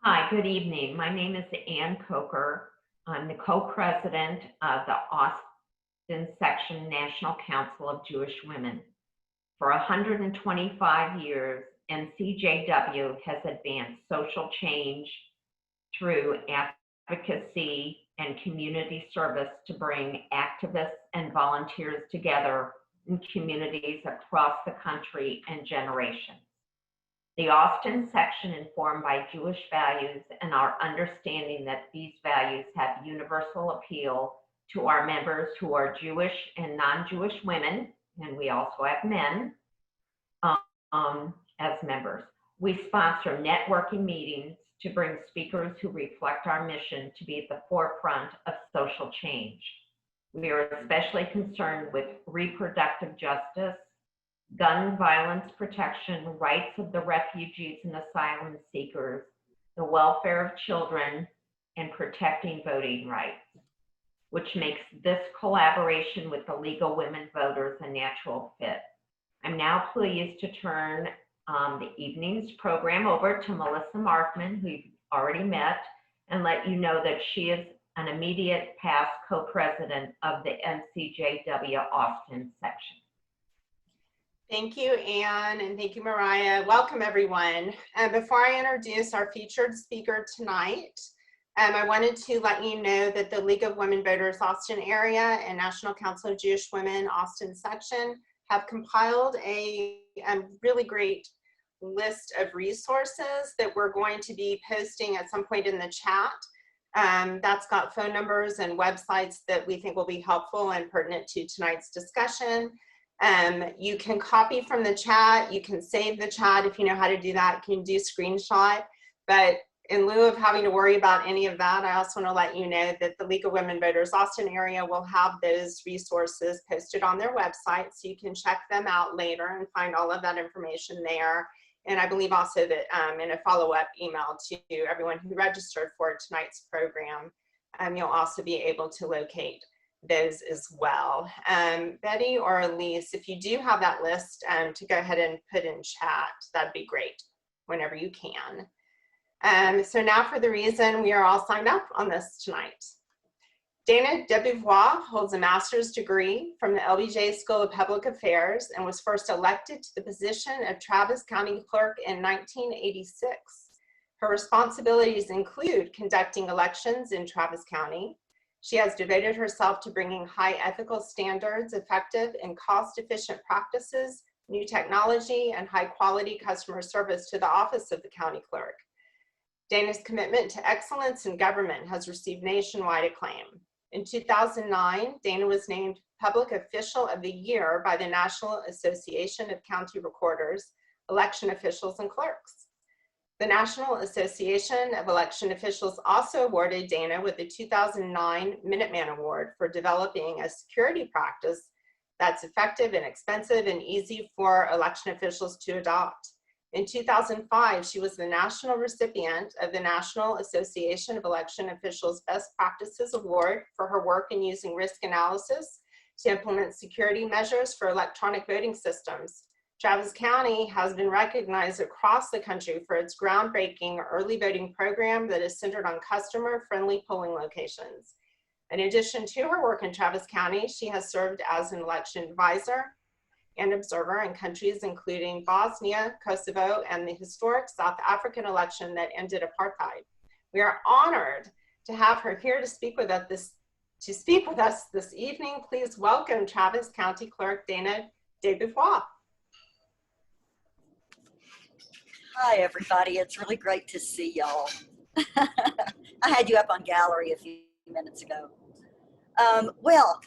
Hi, good evening. My name is Ann Coker. I'm the co-president of the Austin Section National Council of Jewish Women. For 125 years, NCJW has advanced social change through advocacy and community service to bring activists and volunteers together in communities across the country and generations. The Austin section, informed by Jewish values and our understanding that these values have universal appeal to our members who are Jewish and non-Jewish women, and we also have men as members. We sponsor networking meetings to bring speakers who reflect our mission to be at the forefront of social change. We are especially concerned with reproductive justice, gun violence protection, rights of the refugees and asylum seekers, the welfare of children, and protecting voting rights, which makes this collaboration with the League of Women Voters a natural fit. I'm now pleased to turn the evening's program over to Melissa Markman, who you've already met, and let you know that she is an immediate past co-president of the NCJW Austin section. Thank you, Ann, and thank you, Mariah. Welcome, everyone. Before I introduce our featured speaker tonight, I wanted to let you know that the League of Women Voters Austin area and National Council of Jewish Women Austin section have compiled a really great list of resources that we're going to be posting at some point in the chat. That's got phone numbers and websites that we think will be helpful and pertinent to tonight's discussion. You can copy from the chat, you can save the chat if you know how to do that, you can do screenshot, but in lieu of having to worry about any of that, I also want to let you know that the League of Women Voters Austin area will have those resources posted on their website, so you can check them out later and find all of that information there. And I believe also that in a follow-up email to everyone who registered for tonight's program, you'll also be able to locate those as well. Betty or Elise, if you do have that list to go ahead and put in chat, that'd be great whenever you can. So now for the reason we are all signed up on this tonight. Dana DeBeauvoir holds a master's degree from the LBJ School of Public Affairs and was first elected to the position of Travis County Clerk in 1986. Her responsibilities include conducting elections in Travis County. She has devoted herself to bringing high ethical standards, effective and cost-efficient practices, new technology, and high-quality customer service to the office of the county clerk. Dana's commitment to excellence in government has received nationwide acclaim. In 2009, Dana was named Public Official of the Year by the National Association of County Recorders, Election Officials, and Clerks. The National Association of Election Officials also awarded Dana with the 2009 Minuteman Award for developing a security practice that's effective and expensive and easy for election officials to adopt. In 2005, she was the national recipient of the National Association of Election Officials Best Practices Award for her work in using risk analysis to implement security measures for electronic voting systems. Travis County has been recognized across the country for its groundbreaking early voting program that is centered on customer-friendly polling locations. In addition to her work in Travis County, she has served as an election advisor and observer in countries including Bosnia, Kosovo, and the historic South African election that ended apartheid. We are honored to have her here to speak with us this evening. Please welcome Travis County Clerk Dana DeBeauvoir. Hi, everybody. It's really great to see y'all. I had you up on gallery a few minutes ago. Well,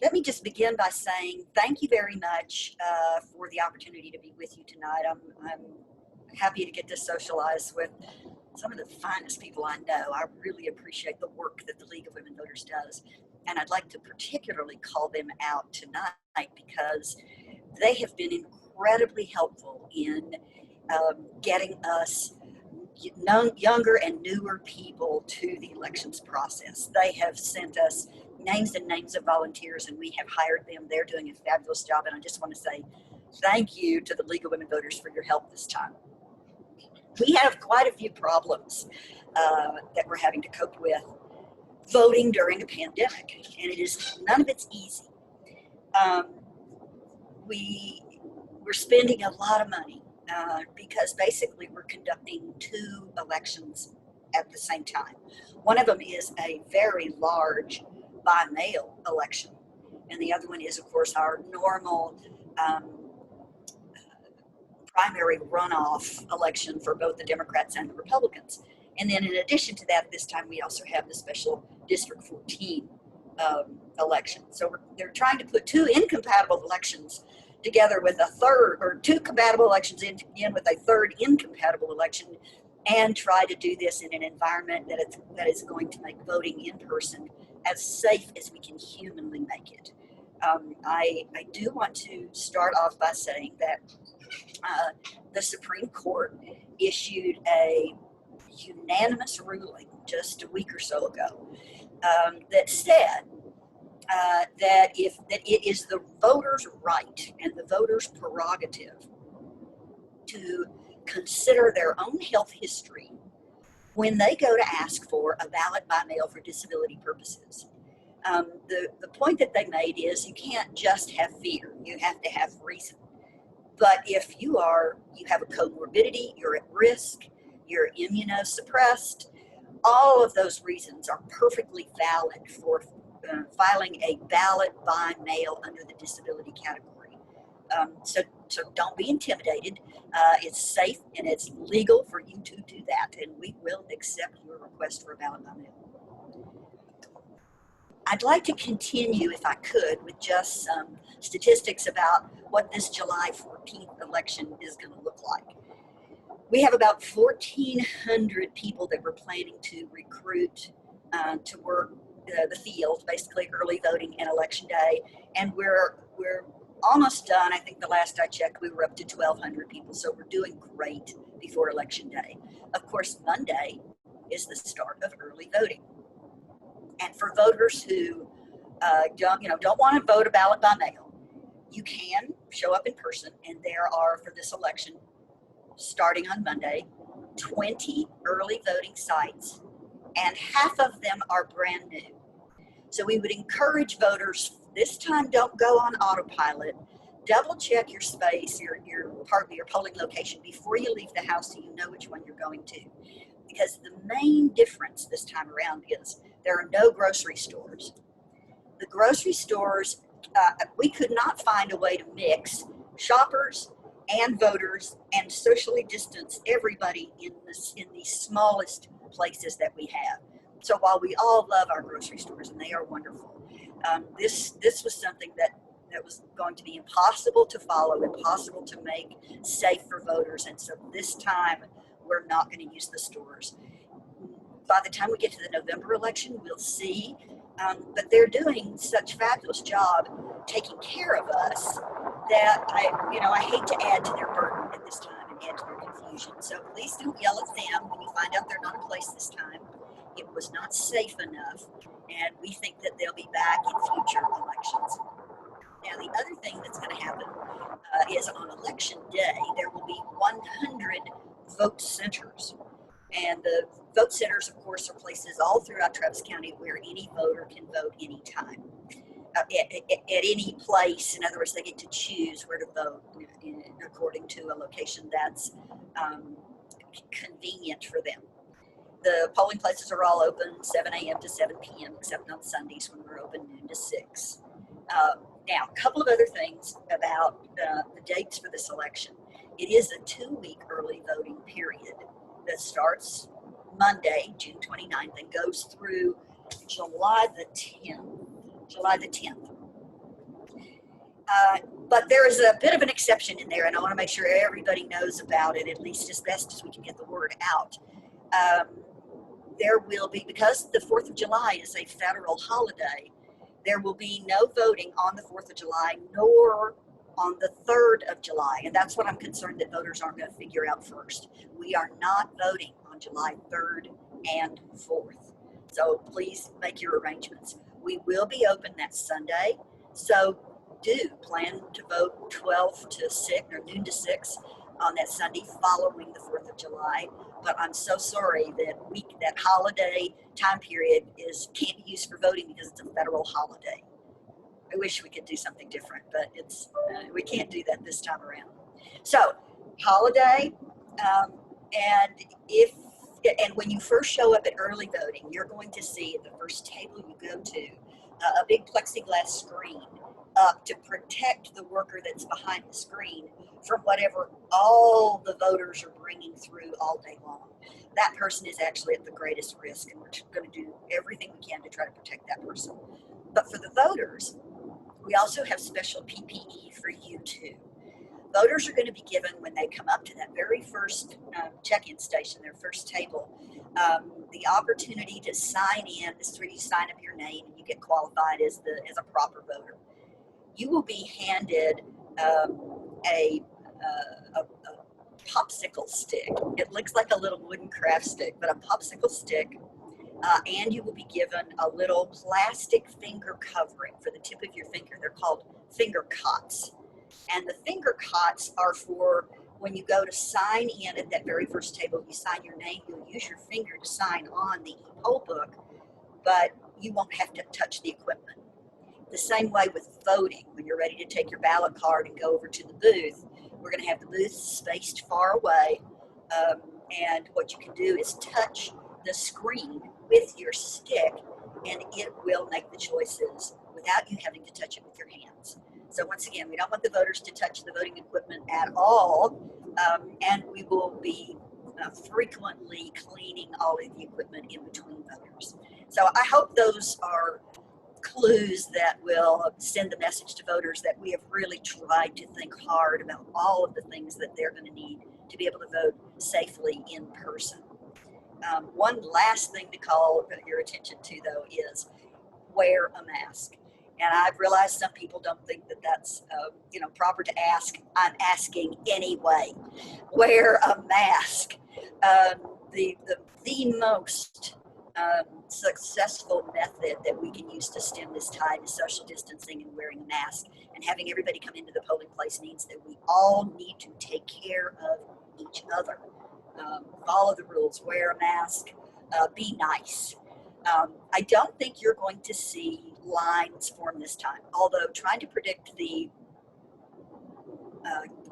let me just begin by saying thank you very much for the opportunity to be with you tonight. I'm happy to get to socialize with some of the finest people I know. I really appreciate the work that the League of Women Voters does. And I'd like to particularly call them out tonight because they have been incredibly helpful in getting us younger and newer people to the elections process. They have sent us names and names of volunteers, and we have hired them. They're doing a fabulous job, and I just want to say thank you to the League of Women Voters for your help this time. we have quite a few problems that we're having to cope with voting during a pandemic, and none of it's easy. We're spending a lot of money because basically we're conducting 2 elections at the same time. One of them is a very large by mail election, and the other one is, of course, our normal primary runoff election for both the Democrats and the Republicans. And then in addition to that, this time we also have the special District 14 election. So they're trying to put 2 incompatible elections together with a third, or 2 compatible elections in with a third incompatible election, and try to do this in an environment that is going to make voting in person as safe as we can humanly make it. I do want to start off by saying that the Supreme Court issued a unanimous ruling just a week or so ago that said that it is the voters' right and the voters' prerogative to consider their own health history when they go to ask for a ballot by mail for disability purposes. The point that they made is you can't just have fear, you have to have reason. But if you have a comorbidity, you're at risk, you're immunosuppressed, all of those reasons are perfectly valid for filing a ballot by mail under the disability category. So don't be intimidated. It's safe and it's legal for you to do that, and we will accept your request for a ballot by mail. I'd like to continue, if I could, with just some statistics about what this July 14th election is going to look like. We have about 1,400 people that we're planning to recruit to work the field, basically early voting and election day, and we're almost done. I think the last I checked, we were up to 1,200 people, so we're doing great before election day. Of course, Monday is the start of early voting. And for voters who don't want to vote a ballot by mail, you can show up in person, and there are, for this election, starting on Monday, 20 early voting sites, and half of them are brand new. So we would encourage voters, this time don't go on autopilot, double check your space, your polling location before you leave the house so you know which one you're going to. Because the main difference this time around is there are no grocery stores. The grocery stores, we could not find a way to mix shoppers and voters and socially distance everybody in the smallest places that we have. So while we all love our grocery stores and they are wonderful, this was something that was going to be impossible to follow, impossible to make safe for voters. And so this time we're not going to use the stores. By the time we get to the November election, we'll see. But they're doing such a fabulous job taking care of us that I hate to add to their burden at this time and add to their confusion. So please don't yell at them when you find out they're not in place this time. It was not safe enough, and we think that they'll be back in future elections. Now, the other thing that's going to happen is on election day, there will be 100 vote centers. And the vote centers, of course, are places all throughout Travis County where any voter can vote anytime, at any place. In other words, they get to choose where to vote according to a location that's convenient for them. The polling places are all open 7 a.m. to 7 p.m., except on Sundays when we're open noon to 6. Now, a couple of other things about the dates for this election. It is a 2-week early voting period that starts Monday, June 29th, and goes through July the 10th. But there is a bit of an exception in there, and I want to make sure everybody knows about it, at least as best as we can get the word out. There will be, because the 4th of July is a federal holiday, there will be no voting on the 4th of July, nor on the 3rd of July. And that's what I'm concerned that voters aren't going to figure out first. We are not voting on July 3rd and 4th. So please make your arrangements. We will be open that Sunday. So do plan to vote 12 to 6 or noon to 6. on that Sunday following the 4th of July. But I'm so sorry that that holiday time period can't be used for voting because it's a federal holiday. I wish we could do something different, but we can't do that this time around. So holiday, and when you first show up at early voting, you're going to see at the first table you go to a big plexiglass screen up to protect the worker that's behind the screen from whatever all the voters are bringing through all day long. That person is actually at the greatest risk, and we're going to do everything we can to try to protect that person. But for the voters, we also have special PPE for you too. Voters are going to be given, when they come up to that very first check-in station, their first table, the opportunity to sign in. This is where you sign up your name and you get qualified as a proper voter. You will be handed a popsicle stick. It looks like a little wooden craft stick, but a popsicle stick. And you will be given a little plastic finger covering for the tip of your finger. They're called finger cots. And the finger cots are for when you go to sign in at that very first table, you sign your name, you'll use your finger to sign on the poll book, but you won't have to touch the equipment. The same way with voting. When you're ready to take your ballot card and go over to the booth, we're going to have the booth spaced far away. And what you can do is touch the screen with your stick, and it will make the choices without you having to touch it with your hands. So once again, we don't want the voters to touch the voting equipment at all, and we will be frequently cleaning all of the equipment in between voters. So I hope those are clues that will send the message to voters that we have really tried to think hard about all of the things that they're going to need to be able to vote safely in person. One last thing to call your attention to, though, is wear a mask. And I've realized some people don't think that that's proper to ask. I'm asking anyway. Wear a mask. The most successful method that we can use to stem this tide is social distancing and wearing a mask. And having everybody come into the polling place means that we all need to take care of each other. Follow the rules, wear a mask, be nice. I don't think you're going to see lines form this time, although trying to predict the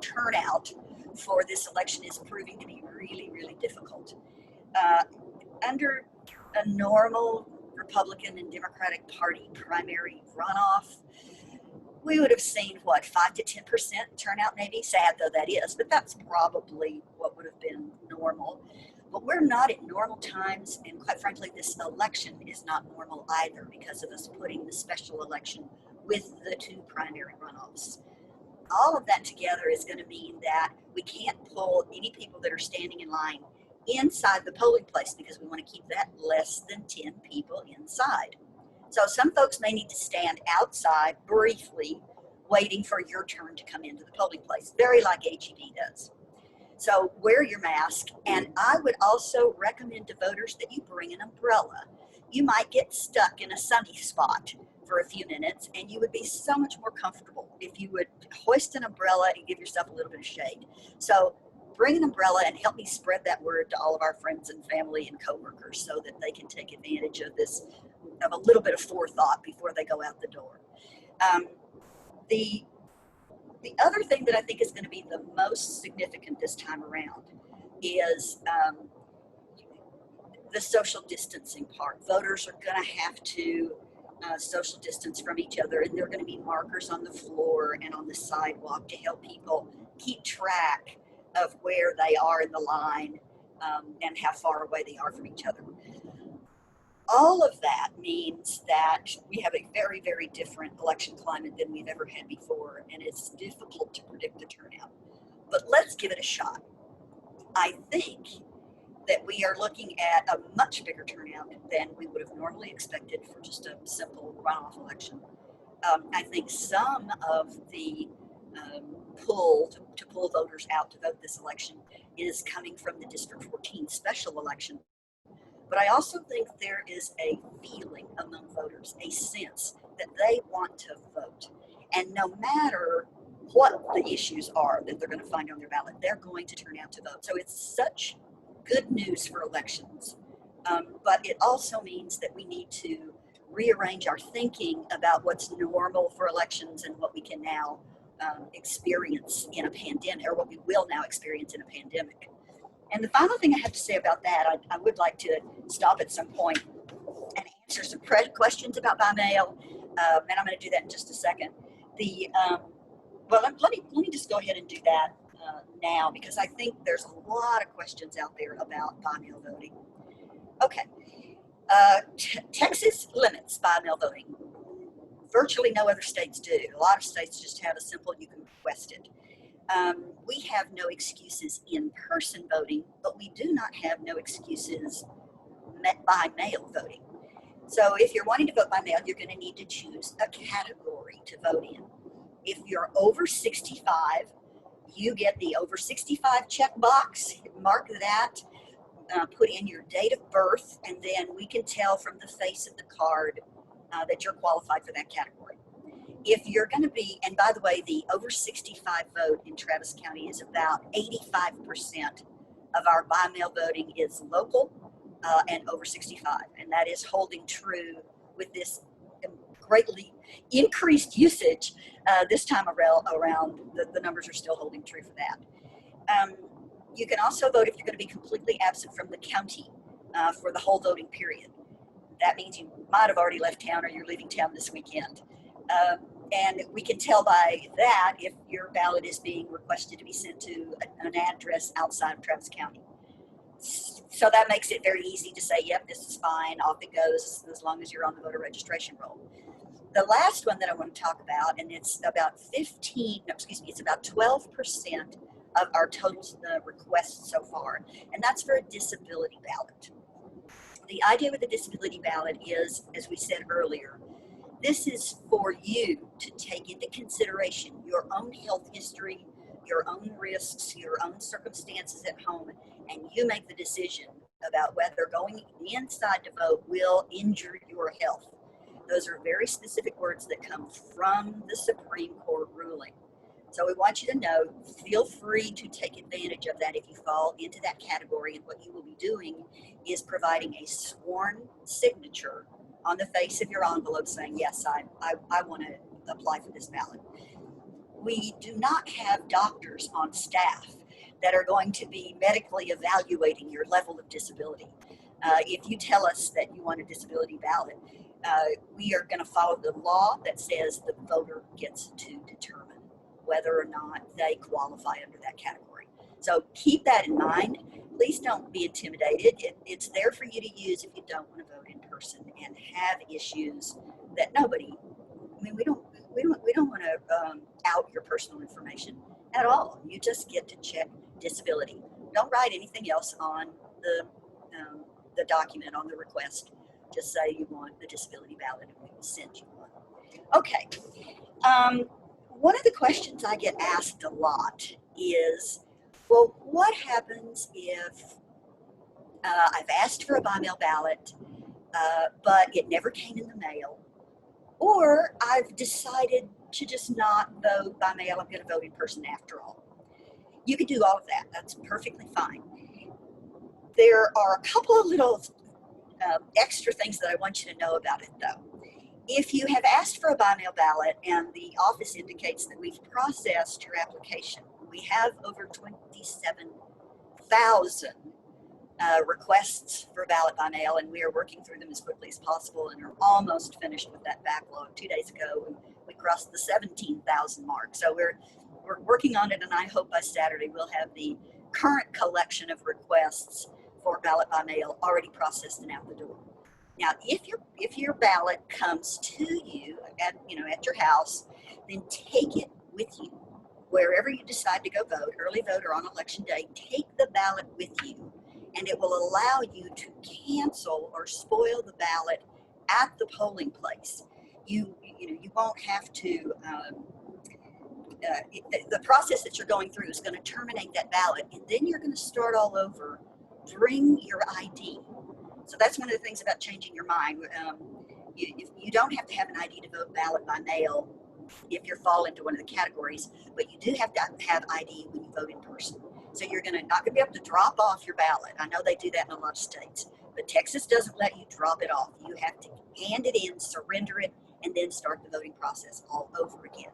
turnout for this election is proving to be really, really difficult. Under a normal Republican and Democratic Party primary runoff, we would have seen, 5 to 10% turnout maybe, sad though that is, but that's probably what would have been normal. But we're not at normal times, and quite frankly, this election is not normal either because of us putting the special election with the 2 primary runoffs. All of that together is going to mean that we can't pull any people that are standing in line inside the polling place because we want to keep that less than 10 people inside. So some folks may need to stand outside briefly waiting for your turn to come into the polling place, very like HEB does. So wear your mask, and I would also recommend to voters that you bring an umbrella. You might get stuck in a sunny spot for a few minutes, and you would be so much more comfortable if you would hoist an umbrella and give yourself a little bit of shade. So bring an umbrella and help me spread that word to all of our friends and family and coworkers so that they can take advantage of this, of a little bit of forethought before they go out the door. The other thing that I think is going to be the most significant this time around is the social distancing part. Voters are going to have to social distance from each other, and there are going to be markers on the floor and on the sidewalk to help people keep track of where they are in the line and how far away they are from each other. All of that means that we have a very, very different election climate than we've ever had before, and it's difficult to predict the turnout. But let's give it a shot. I think that we are looking at a much bigger turnout than we would have normally expected for just a simple runoff election. I think some of the pull to pull voters out to vote this election is coming from the District 14 special election. But I also think there is a feeling among voters, a sense that they want to vote. And no matter what the issues are that they're going to find on their ballot, they're going to turn out to vote. So it's such good news for elections. But it also means that we need to rearrange our thinking about what's normal for elections and what we can now experience in a pandemic, or what we will now experience in a pandemic. And the final thing I have to say about that, I would like to stop at some point and answer some questions about by mail, and I'm going to do that in just a second. Well, let me just go ahead and do that now, because I think there's a lot of questions out there about by mail voting. Okay, Texas limits by mail voting. Virtually no other states do. A lot of states just have a simple, you can request it. We have no excuses in person voting, but we do not have no excuses by mail voting. So if you're wanting to vote by mail, you're going to need to choose a category to vote in. If you're over 65, you get the over 65 checkbox, mark that, put in your date of birth, and then we can tell from the face of the card that you're qualified for that category. If you're going to be, and by the way, the over 65 vote in Travis County is about 85% of our by mail voting is local and over 65, and that is holding true with this greatly increased usage this time around. The numbers are still holding true for that. You can also vote if you're going to be completely absent from the county for the whole voting period. That means you might have already left town or you're leaving town this weekend. And we can tell by that if your ballot is being requested to be sent to an address outside of Travis County. So that makes it very easy to say, yep, this is fine, off it goes, as long as you're on the voter registration roll. The last one that I want to talk about, and it's about it's about 12% of our total requests so far, and that's for a disability ballot. The idea with the disability ballot is, as we said earlier, this is for you to take into consideration your own health history, your own risks, your own circumstances at home, and you make the decision about whether going inside to vote will injure your health. Those are very specific words that come from the Supreme Court ruling. So we want you to know, feel free to take advantage of that if you fall into that category, and what you will be doing is providing a sworn signature on the face of your envelope saying, yes, I want to apply for this ballot. We do not have doctors on staff that are going to be medically evaluating your level of disability. If you tell us that you want a disability ballot, we are going to follow the law that says the voter gets to determine whether or not they qualify under that category. So keep that in mind. Please don't be intimidated. It's there for you to use if you don't want to vote in person and have issues that nobody, I mean, we don't want to out your personal information at all. You just get to check disability. Don't write anything else on the document, on the request. Just say you want the disability ballot and we will send you one. Okay. One of the questions I get asked a lot is, well, what happens if I've asked for a by-mail ballot, but it never came in the mail, or I've decided to just not vote by mail, I'm going to vote in person after all. You can do all of that. That's perfectly fine. There are a couple of little extra things that I want you to know about it, though. If you have asked for a by-mail ballot and the office indicates that we've processed your application, we have over 27,000 requests for ballot by mail, and we are working through them as quickly as possible and are almost finished with that backlog. 2 days ago, we crossed the 17,000 mark. So we're working on it, and I hope by Saturday we'll have the current collection of requests for ballot by mail already processed and out the door. Now, if your ballot comes to you at your house, then take it with you wherever you decide to go vote, early vote or on election day. Take the ballot with you, and it will allow you to cancel or spoil the ballot at the polling place. You won't have to. The process that you're going through is going to terminate that ballot, and then you're going to start all over. Bring your ID. So that's one of the things about changing your mind. You don't have to have an ID to vote ballot by mail if you fall into one of the categories, but you do have to have ID when you vote in person. So you're not gonna be able to drop off your ballot. I know they do that in a lot of states, but Texas doesn't let you drop it off. You have to hand it in, surrender it, and then start the voting process all over again.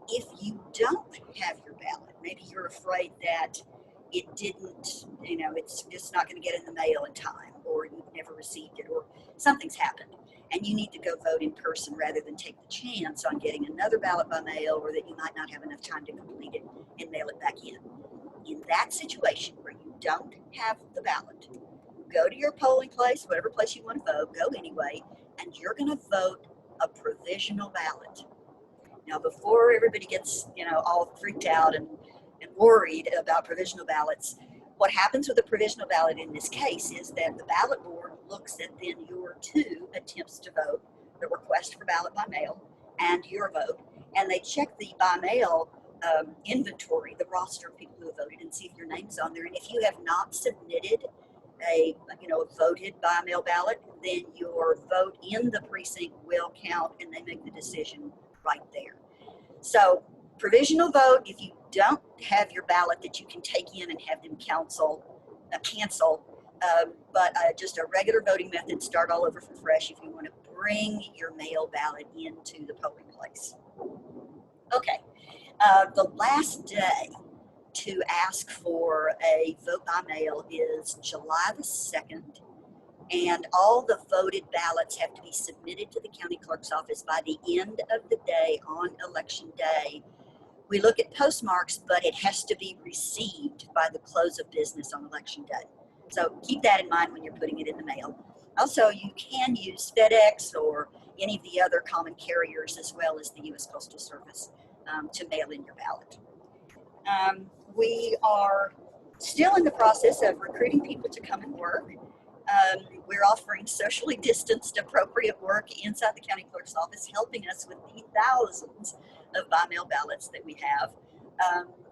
If you don't have your ballot, maybe you're afraid that it didn't, it's just not going to get in the mail in time, or you've never received it, or something's happened, and you need to go vote in person rather than take the chance on getting another ballot by mail, or that you might not have enough time to complete it and mail it back in. In that situation where you don't have the ballot, go to your polling place, whatever place you want to vote, go anyway, and you're going to vote a provisional ballot. Now, before everybody gets, all freaked out and worried about provisional ballots, what happens with a provisional ballot in this case is that the ballot board looks at then your 2 attempts to vote, the request for ballot by mail and your vote, and they check the by mail inventory, the roster of people who have voted, and see if your name's on there. And if you have not submitted a voted by mail ballot, then your vote in the precinct will count, and they make the decision right there. So provisional vote, if you don't have your ballot that you can take in and have them cancel, but just a regular voting method, start all over from fresh if you want to bring your mail ballot into the polling place. Okay, the last day to ask for a vote by mail is July the 2nd. And all the voted ballots have to be submitted to the county clerk's office by the end of the day on election day. We look at postmarks, but it has to be received by the close of business on election day. So keep that in mind when you're putting it in the mail. Also, you can use FedEx or any of the other common carriers, as well as the U.S. Postal Service, to mail in your ballot. We are still in the process of recruiting people to come and work. We're offering socially distanced appropriate work inside the county clerk's office, helping us with the thousands of by-mail ballots that we have.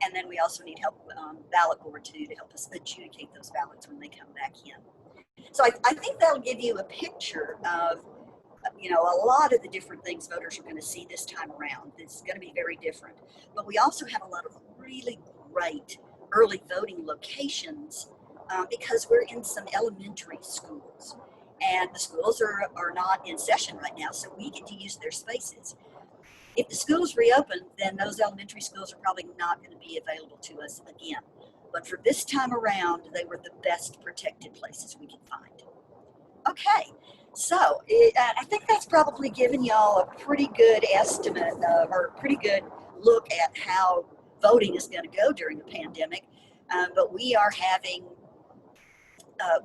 And then we also need help ballot board too, to help us adjudicate those ballots when they come back in. So I think that'll give you a picture of a lot of the different things voters are going to see this time around. It's going to be very different. But we also have a lot of really great early voting locations because we're in some elementary schools, and the schools are not in session right now, so we get to use their spaces. If the schools reopen, then those elementary schools are probably not going to be available to us again. But for this time around, they were the best protected places we could find. Okay, so I think that's probably given y'all a pretty good estimate or a pretty good look at how voting is going to go during the pandemic. But we are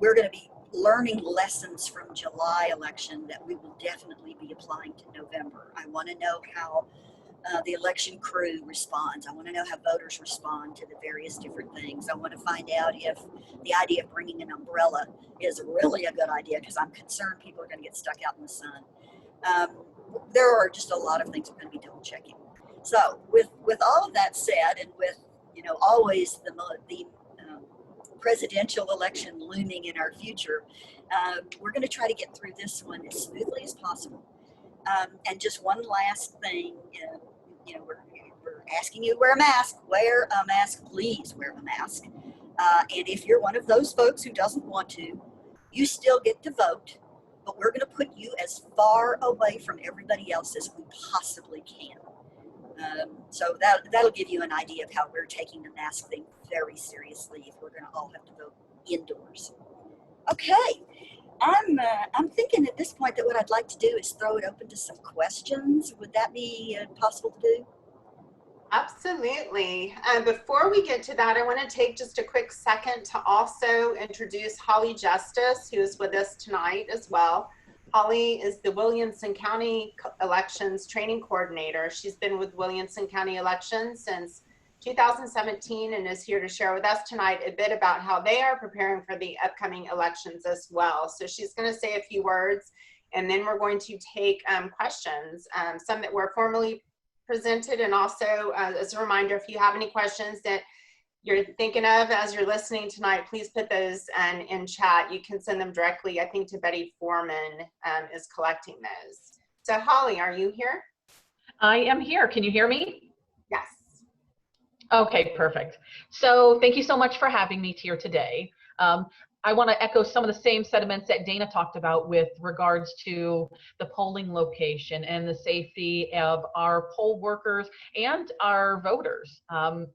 we're going to be learning lessons from July election that we will definitely be applying to November. I want to know how the election crew responds. I want to know how voters respond to the various different things. I want to find out if the idea of bringing an umbrella is really a good idea, because I'm concerned people are going to get stuck out in the sun. There are just a lot of things we're going to be double checking. So with all of that said, and with always the presidential election looming in our future, we're going to try to get through this one as smoothly as possible. And just one last thing, we're asking you to wear a mask. Wear a mask, please wear a mask. And if you're one of those folks who doesn't want to, you still get to vote, but we're going to put you as far away from everybody else as we possibly can. So that'll give you an idea of how we're taking the mask thing very seriously if we're going to all have to vote indoors. Okay, I'm thinking at this point that what I'd like to do is throw it open to some questions. Would that be possible to do? Absolutely. Before we get to that, I want to take just a quick second to also introduce Holly Justice, who is with us tonight as well. Holly is the Williamson County Elections Training Coordinator. She's been with Williamson County Elections since 2017 and is here to share with us tonight a bit about how they are preparing for the upcoming elections as well. So she's going to say a few words, and then we're going to take questions, some that were formally presented, and also as a reminder, if you have any questions that you're thinking of as you're listening tonight, please put those in chat. You can send them directly, I think, to Betty Foreman is collecting those. So Holly, are you here? I am here. Can you hear me? Yes. Okay, perfect. So thank you so much for having me here today. I want to echo some of the same sentiments that Dana talked about with regards to the polling location and the safety of our poll workers and our voters.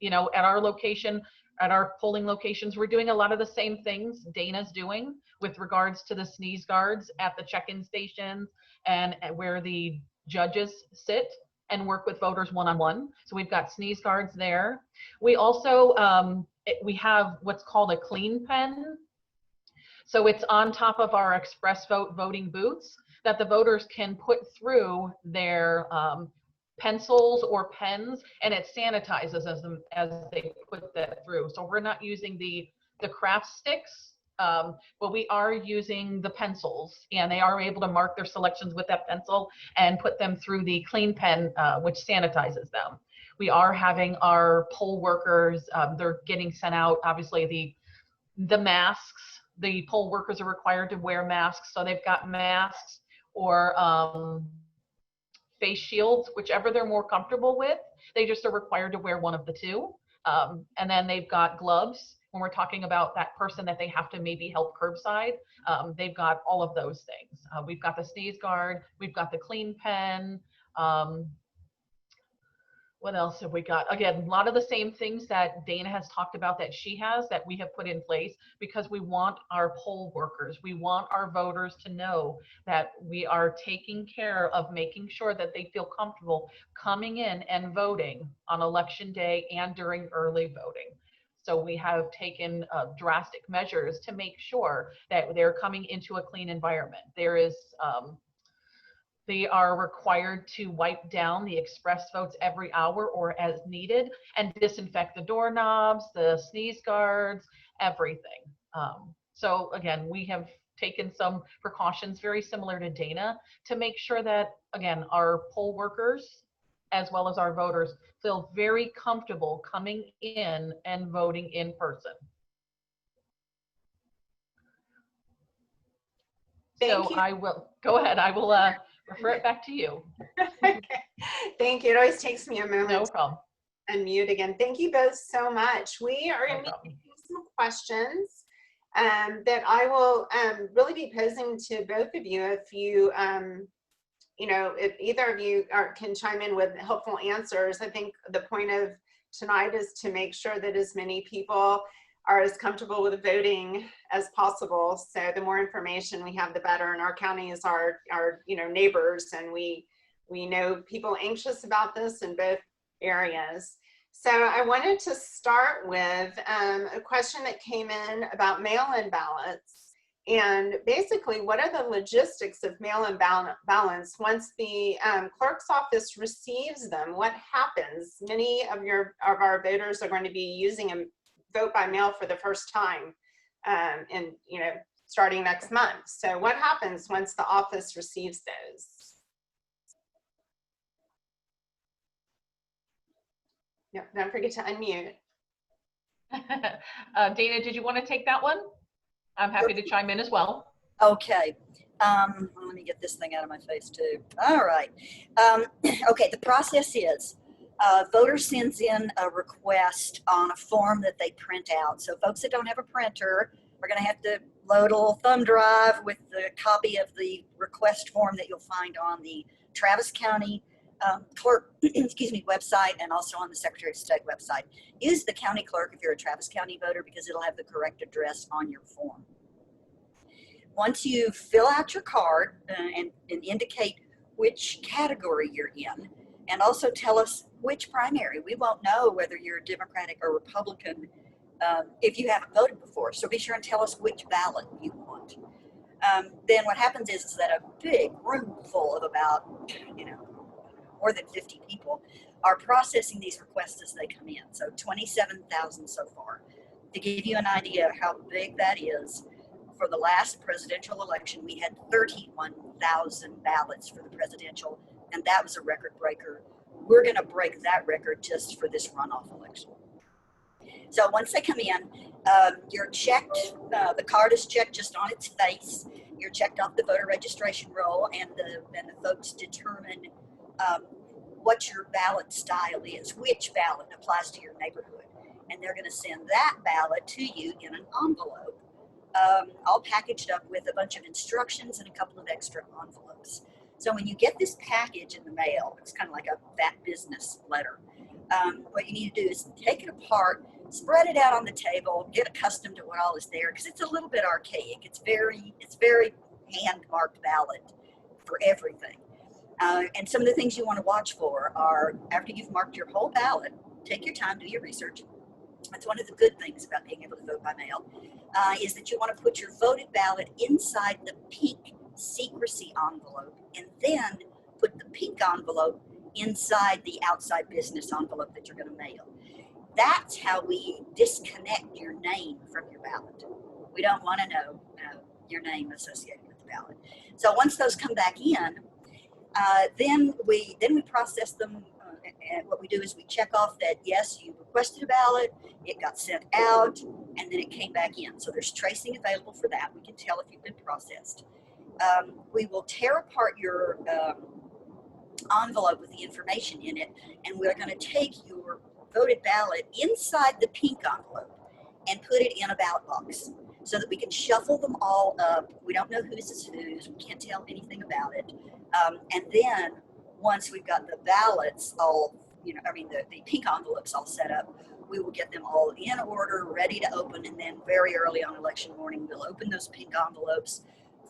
You know, at our location, at our polling locations, we're doing a lot of the same things Dana's doing with regards to the sneeze guards at the check-in stations and where the judges sit and work with voters one-on-one. So we've got sneeze guards there. We also, we have what's called a clean pen. So it's on top of our express vote voting booths that the voters can put through their pencils or pens, and it sanitizes as they put that through. So we're not using the craft sticks, but we are using the pencils, and they are able to mark their selections with that pencil and put them through the clean pen, which sanitizes them. We are having our poll workers, they're getting sent out, obviously the masks. The poll workers are required to wear masks, so they've got masks or face shields, whichever they're more comfortable with. They just are required to wear one of the two. And then they've got gloves when we're talking about that person that they have to maybe help curbside. They've got all of those things. We've got the sneeze guard, we've got the clean pen. What else have we got? Again, a lot of the same things that Dana has talked about that she has that we have put in place because we want our poll workers, we want our voters to know that we are taking care of making sure that they feel comfortable coming in and voting on election day and during early voting. So we have taken drastic measures to make sure that they're coming into a clean environment. There is they are required to wipe down the express votes every hour or as needed and disinfect the doorknobs, the sneeze guards, everything. So again, we have taken some precautions very similar to Dana to make sure that, again, our poll workers as well as our voters feel very comfortable coming in and voting in person. Thank you. I will, go ahead, I will refer it back to you. Okay. Thank you. It always takes me a moment No problem. to unmute again. Thank you both so much. We are going to be taking some questions that I will really be posing to both of you. If you, you know, if either of you can chime in with helpful answers. I think the point of tonight is to make sure that as many people are as comfortable with voting as possible. So the more information we have, the better. And our counties are you know, neighbors, and we know people anxious about this in both areas. So I wanted to start with a question that came in about mail-in ballots. And basically, what are the logistics of mail-in ballots once the clerk's office receives them? What happens? Many of our voters are going to be using a vote by mail for the first time, and you know, starting next month. So what happens once the office receives those? Yeah, don't forget to unmute. Dana, did you want to take that one? I'm happy to chime in as well. Okay. Let me get this thing out of my face too. All right. Okay, the process is voter sends in a request on a form that they print out. So folks that don't have a printer are going to have to load a little thumb drive with the copy of the request form that you'll find on the Travis County clerk excuse me, website, and also on the Secretary of State website. Use the county clerk if you're a Travis County voter because it'll have the correct address on your form. Once you fill out your card and indicate which category you're in, and also tell us which primary. We won't know whether you're Democratic or Republican if you haven't voted before. So be sure and tell us which ballot you want. Then what happens is that a big room full of about, you know, more than 50 people are processing these requests as they come in. So 27,000 so far. To give you an idea of how big that is, for the last presidential election, we had 31,000 ballots for the presidential, and that was a record breaker. We're going to break that record just for this runoff election. So once they come in, you're checked, the card is checked just on its face. You're checked off the voter registration roll, and the folks determine what your ballot style is, which ballot applies to your neighborhood. And they're going to send that ballot to you in an envelope, all packaged up with a bunch of instructions and a couple of extra envelopes. So when you get this package in the mail, it's kind of like that business letter. What you need to do is take it apart, spread it out on the table, get accustomed to what all is there, because it's a little bit archaic. It's very hand-marked ballot for everything. And some of the things you want to watch for are, after you've marked your whole ballot, take your time, do your research. That's one of the good things about being able to vote by mail, is that you want to put your voted ballot inside the pink secrecy envelope, and then put the pink envelope inside the outside business envelope that you're going to mail. That's how we disconnect your name from your ballot. We don't want to know your name associated with the ballot. So once those come back in, then we process them. And what we do is we check off that, yes, you requested a ballot, it got sent out, and then it came back in. So there's tracing available for that. We can tell if you've been processed. We will tear apart your envelope with the information in it, and we're going to take your voted ballot inside the pink envelope and put it in a ballot box so that we can shuffle them all up. We don't know whose is whose. We can't tell anything about it. And then once we've got the ballots all, the pink envelopes all set up, we will get them all in order, ready to open, and then very early on election morning, we'll open those pink envelopes,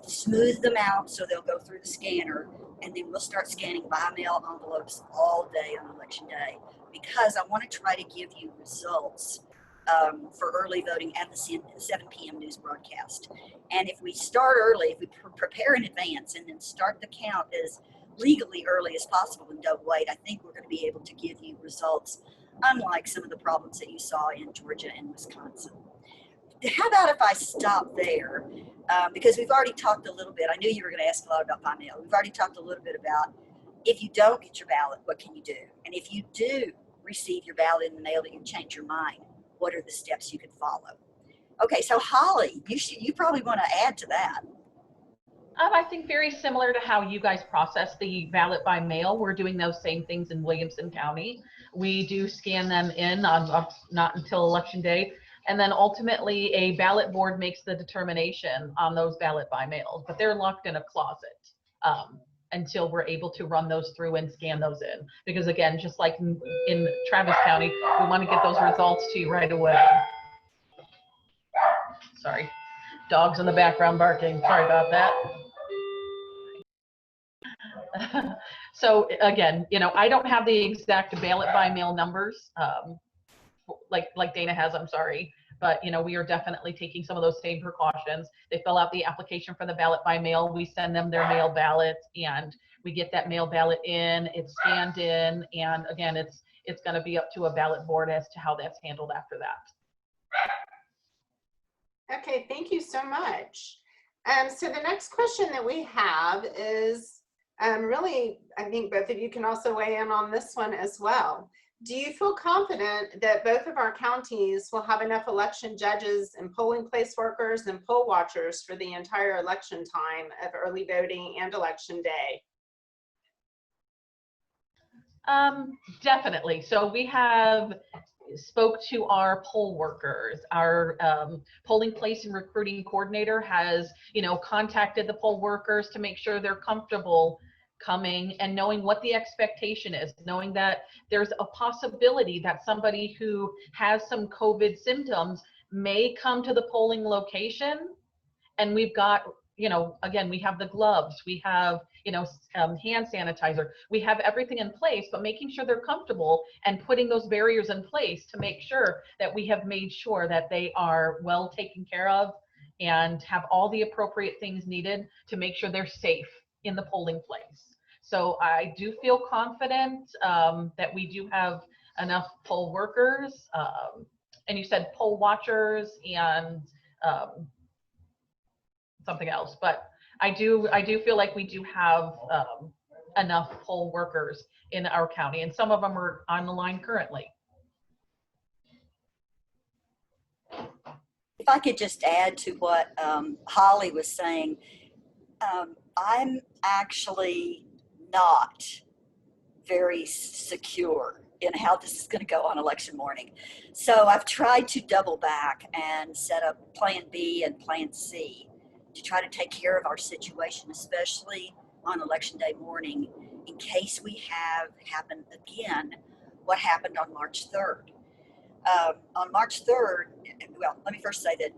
smooth them out so they'll go through the scanner, and then we'll start scanning by mail envelopes all day on election day, because I want to try to give you results for early voting at the 7 p.m. news broadcast. And if we start early, if we prepare in advance and then start the count as legally early as possible and don't wait, I think we're going to be able to give you results unlike some of the problems that you saw in Georgia and Wisconsin. How about if I stop there? Because we've already talked a little bit. I knew you were going to ask a lot about by mail. We've already talked a little bit about, if you don't get your ballot, what can you do? And if you do receive your ballot in the mail that you change your mind, what are the steps you can follow? Okay, so Holly, you probably want to add to that. I think very similar to how you guys process the ballot by mail. We're doing those same things in Williamson County. We do scan them in on not until election day. And then ultimately a ballot board makes the determination on those ballot by mails, but they're locked in a closet until we're able to run those through and scan those in. Because again, just like in Travis County, we want to get those results to you right away. Sorry, dogs in the background barking. Sorry about that. So again, I don't have the exact ballot by mail numbers like Dana has, I'm sorry. But, we are definitely taking some of those same precautions. They fill out the application for the ballot by mail. We send them their mail ballot, and we get that mail ballot in, it's scanned in. And again, it's going to be up to a ballot board as to how that's handled after that. Okay, thank you so much. So the next question that we have is really, I think both of you can also weigh in on this one as well. Do you feel confident that both of our counties will have enough election judges and polling place workers and poll watchers for the entire election time of early voting and election day? Definitely. So we have spoke to our poll workers. Our polling place and recruiting coordinator has, contacted the poll workers to make sure they're comfortable coming and knowing what the expectation is, knowing that there's a possibility that somebody who has some COVID symptoms may come to the polling location. And we've got, again, we have the gloves, we have, hand sanitizer, we have everything in place, but making sure they're comfortable and putting those barriers in place to make sure that we have made sure that they are well taken care of and have all the appropriate things needed to make sure they're safe in the polling place. So I do feel confident that we do have enough poll workers, and you said poll watchers and something else, but I do feel like we do have enough poll workers in our county, and some of them are on the line currently. If I could just add to what Holly was saying, I'm actually not very secure in how this is going to go on election morning. So I've tried to double back and set up plan B and plan C to try to take care of our situation, especially on election day morning, in case we have happen again what happened on March 3rd. On March 3rd, well, let me first say that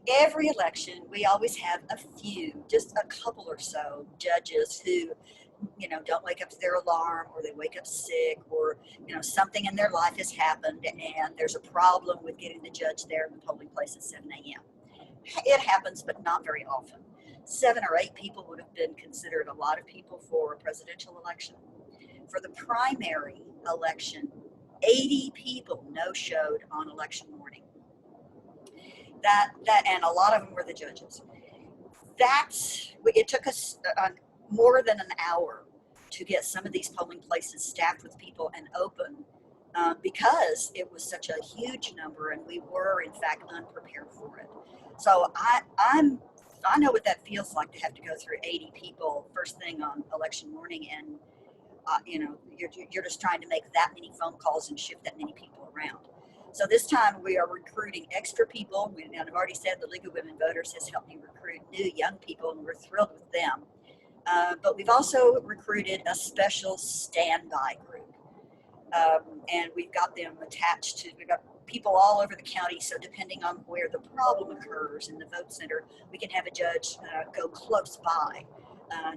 every election, we always have a few, just a couple or so judges who, you know, don't wake up to their alarm, or they wake up sick, or, you know, something in their life has happened and there's a problem with getting the judge there in the polling place at 7 a.m. It happens, but not very often. 7 or 8 people would have been considered a lot of people for a presidential election. For the primary election, 80 people no-showed on election morning. And a lot of them were the judges. It took us more than an hour to get some of these polling places staffed with people and open, because it was such a huge number, and we were in fact unprepared for it. So I know what that feels like, to have to go through 80 people first thing on election morning, and you know, you're just trying to make that many phone calls and shift that many people around. So this time we are recruiting extra people. And I've already said the League of Women Voters has helped me recruit new young people, and we're thrilled with them. But we've also recruited a special standby group. And we've got them attached to, we've got people all over the county. So depending on where the problem occurs in the vote center, we can have a judge go close by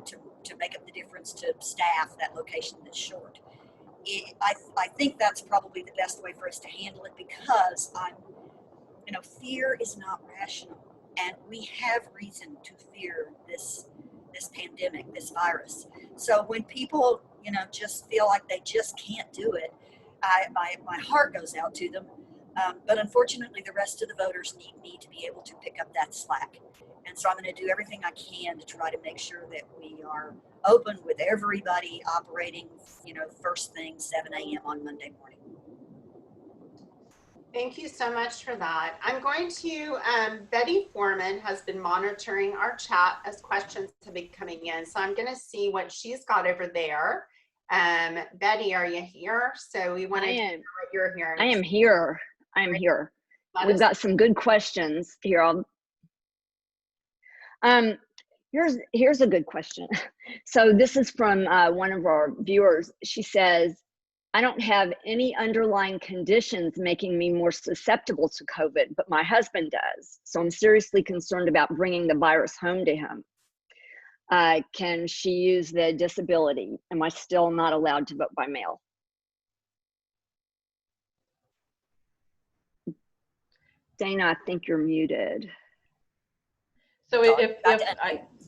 to make up the difference to staff that location that's short. I think that's probably the best way for us to handle it, because fear is not rational, and we have reason to fear this pandemic, this virus. So when people, just feel like they just can't do it, my heart goes out to them. But unfortunately, the rest of the voters need to be able to pick up that slack. And so I'm going to do everything I can to try to make sure that we are open with everybody operating, first thing 7 a.m. on Monday morning. Thank you so much for that. I'm going to, Betty Foreman has been monitoring our chat as questions have been coming in. So I'm going to see what she's got over there. Betty, are you here? So we want to hear what you're hearing. I am here. I am here. We've got some good questions here. Here's a good question. So this is from one of our viewers. She says, I don't have any underlying conditions making me more susceptible to COVID, but my husband does. So I'm seriously concerned about bringing the virus home to him. Can she use the disability? Am I still not allowed to vote by mail? Dana, I think you're muted. So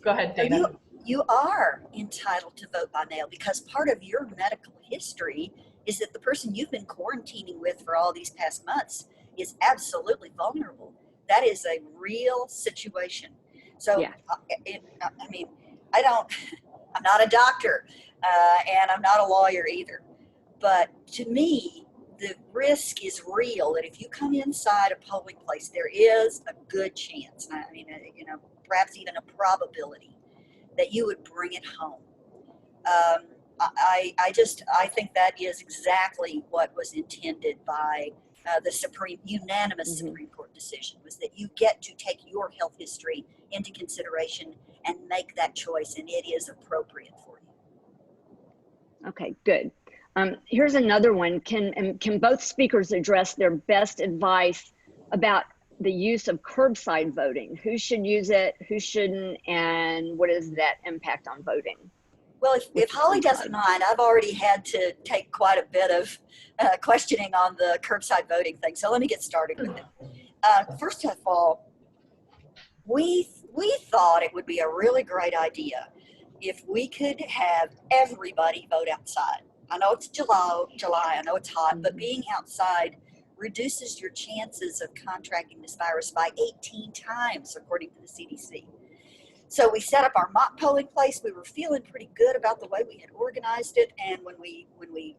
go ahead, Dana. You are entitled to vote by mail, because part of your medical history is that the person you've been quarantining with for all these past months is absolutely vulnerable. That is a real situation. So, yeah. I'm not a doctor, and I'm not a lawyer either. But to me, the risk is real that if you come inside a polling place, there is a good chance, perhaps even a probability that you would bring it home. I think that is exactly what was intended by the unanimous Supreme Court decision, was that you get to take your health history into consideration and make that choice, and it is appropriate for you. Okay, good. Here's another one. Can both speakers address their best advice about the use of curbside voting? Who should use it, who shouldn't, and what is that impact on voting? Well, if Holly doesn't mind, I've already had to take quite a bit of questioning on the curbside voting thing. So let me get started with it. First of all, we thought it would be a really great idea if we could have everybody vote outside. I know it's July, I know it's hot, but being outside reduces your chances of contracting this virus by 18 times, according to the CDC. So we set up our mock polling place. We were feeling pretty good about the way we had organized it. And when we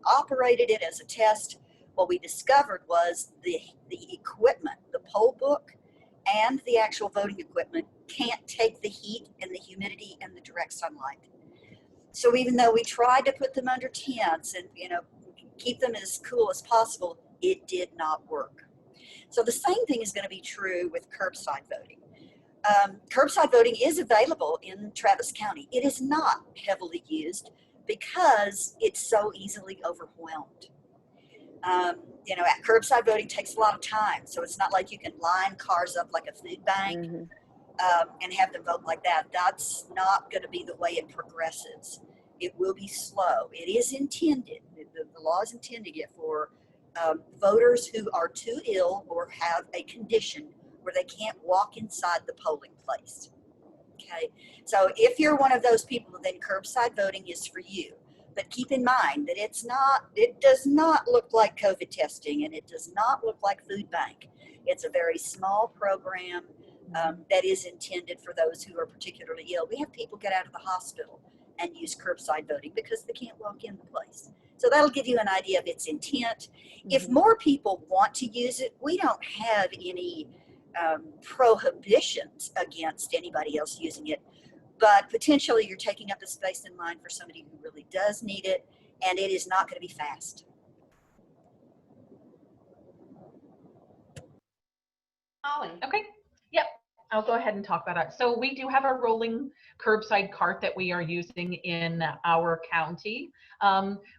operated it as a test, what we discovered was the equipment, the poll book and the actual voting equipment can't take the heat and the humidity and the direct sunlight. So even though we tried to put them under tents and, you know, keep them as cool as possible, it did not work. So the same thing is going to be true with curbside voting. Curbside voting is available in Travis County. It is not heavily used because it's so easily overwhelmed. You know, curbside voting takes a lot of time, so it's not like you can line cars up like a food bank and have them vote like that. That's not going to be the way it progresses. It will be slow. It is intended, the law is intending it for voters who are too ill or have a condition where they can't walk inside the polling place. Okay, so if you're one of those people, then curbside voting is for you. But keep in mind that it does not look like COVID testing, and it does not look like food bank. It's a very small program that is intended for those who are particularly ill. We have people get out of the hospital and use curbside voting because they can't walk in the place. So that'll give you an idea of its intent. If more people want to use it, we don't have any prohibitions against anybody else using it, but potentially you're taking up the space in line for somebody who really does need it, and it is not going to be fast. Holly. Okay. Yep. I'll go ahead and talk about it. So we do have a rolling curbside cart that we are using in our county.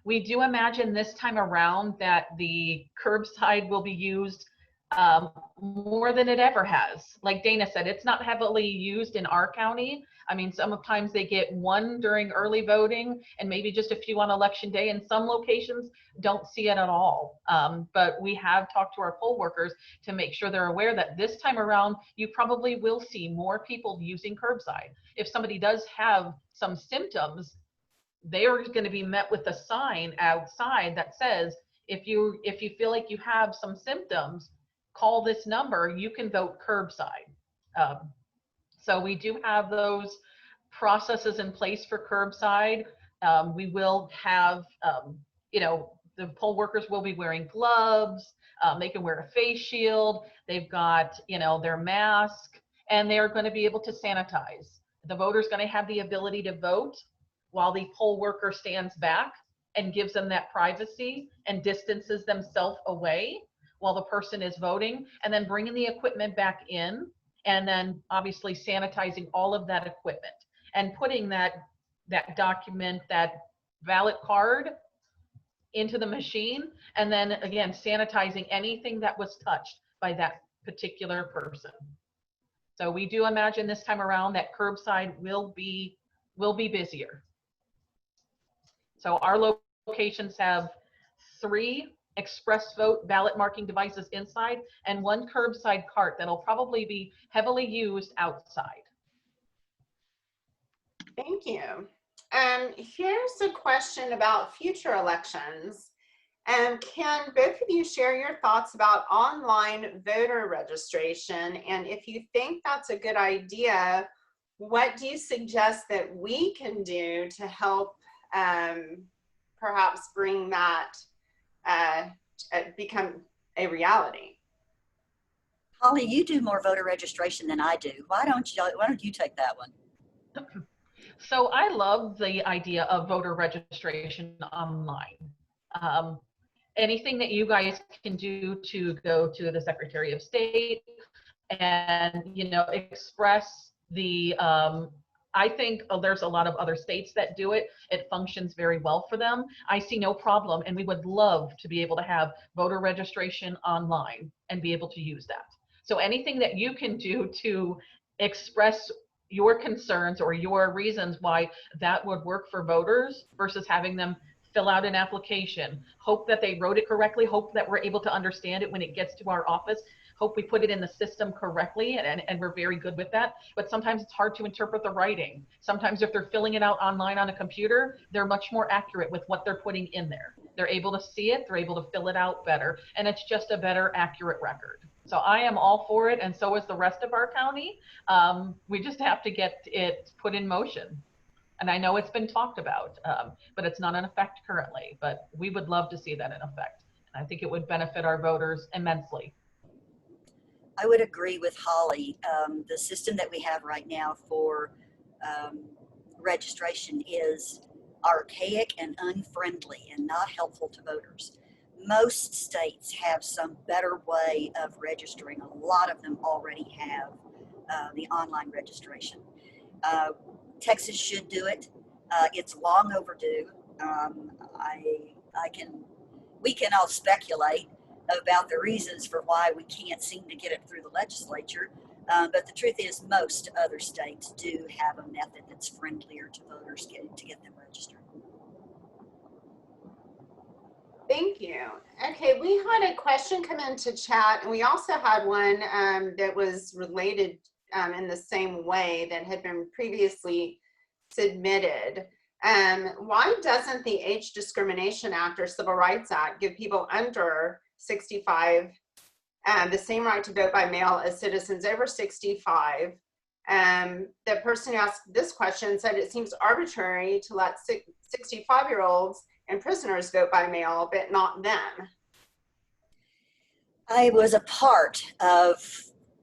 We do imagine this time around that the curbside will be used more than it ever has. Like Dana said, it's not heavily used in our county. I mean, sometimes they get one during early voting and maybe just a few on election day, and some locations don't see it at all. But we have talked to our poll workers to make sure they're aware that this time around, you probably will see more people using curbside. If somebody does have some symptoms, they are going to be met with a sign outside that says, if you feel like you have some symptoms, call this number, you can vote curbside. So we do have those processes in place for curbside. We will have, you know, the poll workers will be wearing gloves. They can wear a face shield. They've got, you know, their mask, and they're going to be able to sanitize. The voter's going to have the ability to vote while the poll worker stands back and gives them that privacy and distances themselves away while the person is voting, and then bringing the equipment back in, and then obviously sanitizing all of that equipment and putting that document, that ballot card, into the machine, and then again sanitizing anything that was touched by that particular person. So we do imagine this time around that curbside will be busier. So our locations have 3 express vote ballot marking devices inside and 1 curbside cart that'll probably be heavily used outside. Thank you. Here's a question about future elections. Can both of you share your thoughts about online voter registration? And if you think that's a good idea, what do you suggest that we can do to help perhaps bring that become a reality? Holly, you do more voter registration than I do. Why don't you take that one? So I love the idea of voter registration online. Anything that you guys can do to go to the Secretary of State and, you know, express the, I think there's a lot of other states that do it. It functions very well for them. I see no problem, and we would love to be able to have voter registration online and be able to use that. So anything that you can do to express your concerns or your reasons why that would work for voters versus having them fill out an application, hope that they wrote it correctly, hope that we're able to understand it when it gets to our office, hope we put it in the system correctly, and we're very good with that. But sometimes it's hard to interpret the writing. Sometimes if they're filling it out online on a computer, they're much more accurate with what they're putting in there. They're able to see it, they're able to fill it out better, and it's just a better, accurate record. So I am all for it, and so is the rest of our county. We just have to get it put in motion. And I know it's been talked about, but it's not in effect currently, but we would love to see that in effect. And I think it would benefit our voters immensely. I would agree with Holly. The system that we have right now for registration is archaic and unfriendly and not helpful to voters. Most states have some better way of registering. A lot of them already have the online registration. Texas should do it. It's long overdue. We can all speculate about the reasons for why we can't seem to get it through the legislature. But the truth is most other states do have a method that's friendlier to voters to get them registered. Thank you. Okay, we had a question come into chat, and we also had one that was related in the same way that had been previously submitted. Why doesn't the Age Discrimination Act or Civil Rights Act give people under 65 the same right to vote by mail as citizens over 65? The person who asked this question said it seems arbitrary to let 65-year-olds and prisoners vote by mail, but not them. I was a part of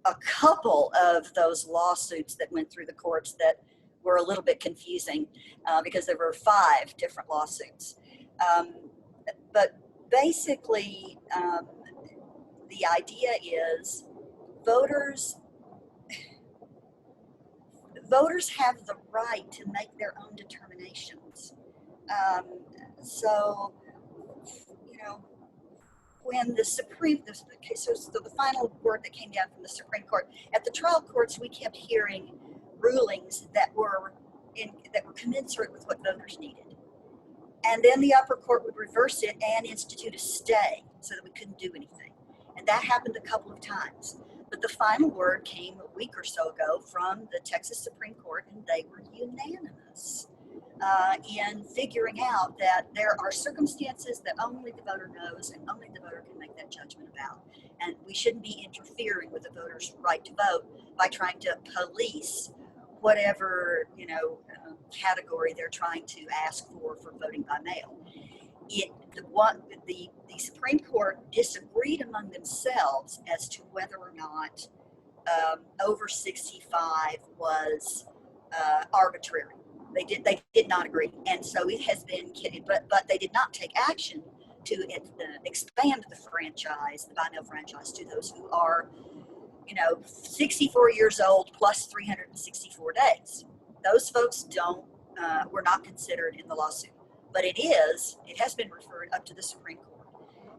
a couple of those lawsuits that went through the courts that were a little bit confusing because there were 5 different lawsuits. But basically, the idea is voters have the right to make their own determinations. So, you know, when the final word that came down from the Supreme Court, at the trial courts, we kept hearing rulings that were commensurate with what voters needed. And then the upper court would reverse it and institute a stay so that we couldn't do anything. And that happened a couple of times. But the final word came a week or so ago from the Texas Supreme Court, and they were unanimous in figuring out that there are circumstances that only the voter knows and only the voter can make that judgment about. And we shouldn't be interfering with the voter's right to vote by trying to police whatever, category they're trying to ask for voting by mail. The Supreme Court disagreed among themselves as to whether or not over 65 was arbitrary. They did not agree, and so it has been kidded. But they did not take action to expand the franchise, the by-mail franchise, to those who are, 64 years old plus 364 days. Those folks were not considered in the lawsuit. But it has been referred up to the Supreme Court.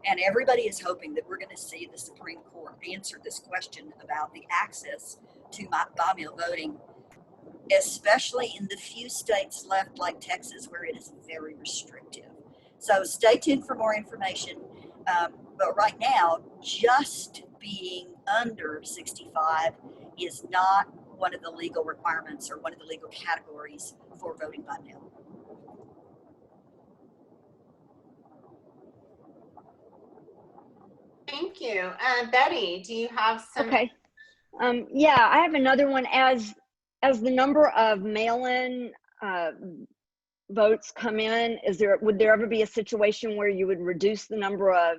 And everybody is hoping that we're going to see the Supreme Court answer this question about the access to by-mail voting, especially in the few states left like Texas where it is very restrictive. So stay tuned for more information. But right now, just being under 65 is not one of the legal requirements or one of the legal categories for voting by mail. Thank you. Betty, do you have some? Okay. Yeah, I have another one. As the number of mail-in votes come in, would there ever be a situation where you would reduce the number of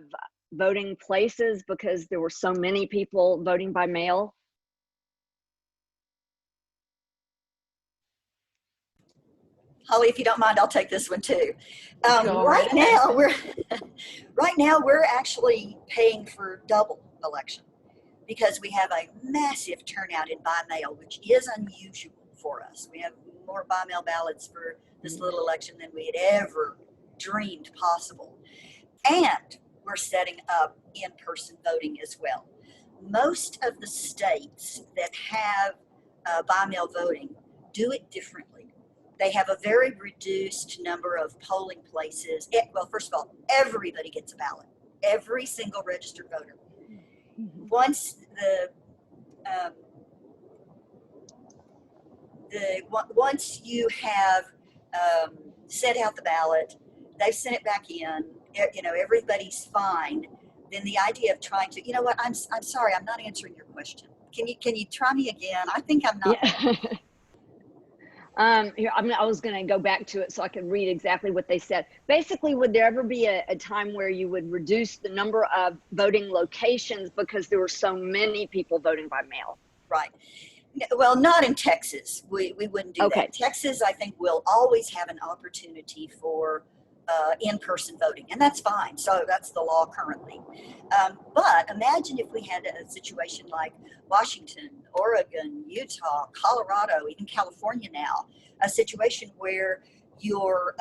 voting places because there were so many people voting by mail? Holly, if you don't mind, I'll take this one too. Go right ahead. now we're actually paying for double election because we have a massive turnout in by mail, which is unusual for us. We have more by mail ballots for this little election than we had ever dreamed possible. And we're setting up in-person voting as well. Most of the states that have by mail voting do it differently. They have a very reduced number of polling places. Well, first of all, everybody gets a ballot. Every single registered voter. Once once you have sent out the ballot, they've sent it back in. Everybody's fine. Then the idea of trying to, I'm sorry, I'm not answering your question. Can you try me again? I think I'm not. Yeah. I was going to go back to it so I could read exactly what they said. Basically, would there ever be a time where you would reduce the number of voting locations because there were so many people voting by mail? Right. Well, not in Texas. We wouldn't do Okay. that. Texas, I think, will always have an opportunity for in-person voting, and that's fine. So that's the law currently. But imagine if we had a situation like Washington, Oregon, Utah, Colorado, even California now, a situation where your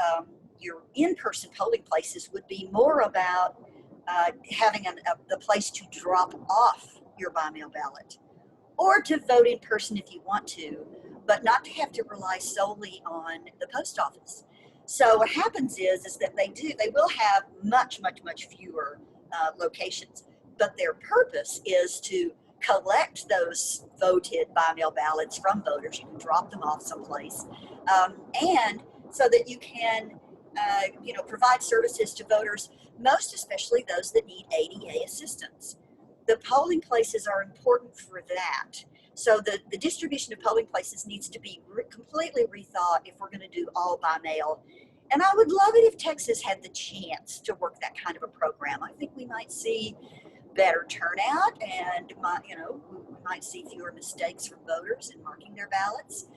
in-person polling places would be more about having the place to drop off your by-mail ballot, or to vote in person if you want to, but not to have to rely solely on the post office. So what happens is that they will have much fewer locations, but their purpose is to collect those voted by-mail ballots from voters. You can drop them off someplace, and so that you can provide services to voters, most especially those that need ADA assistance. The polling places are important for that. So the distribution of polling places needs to be completely rethought if we're going to do all by mail. And I would love it if Texas had the chance to work that kind of a program. I think we might see better turnout, and we might see fewer mistakes from voters in marking their ballots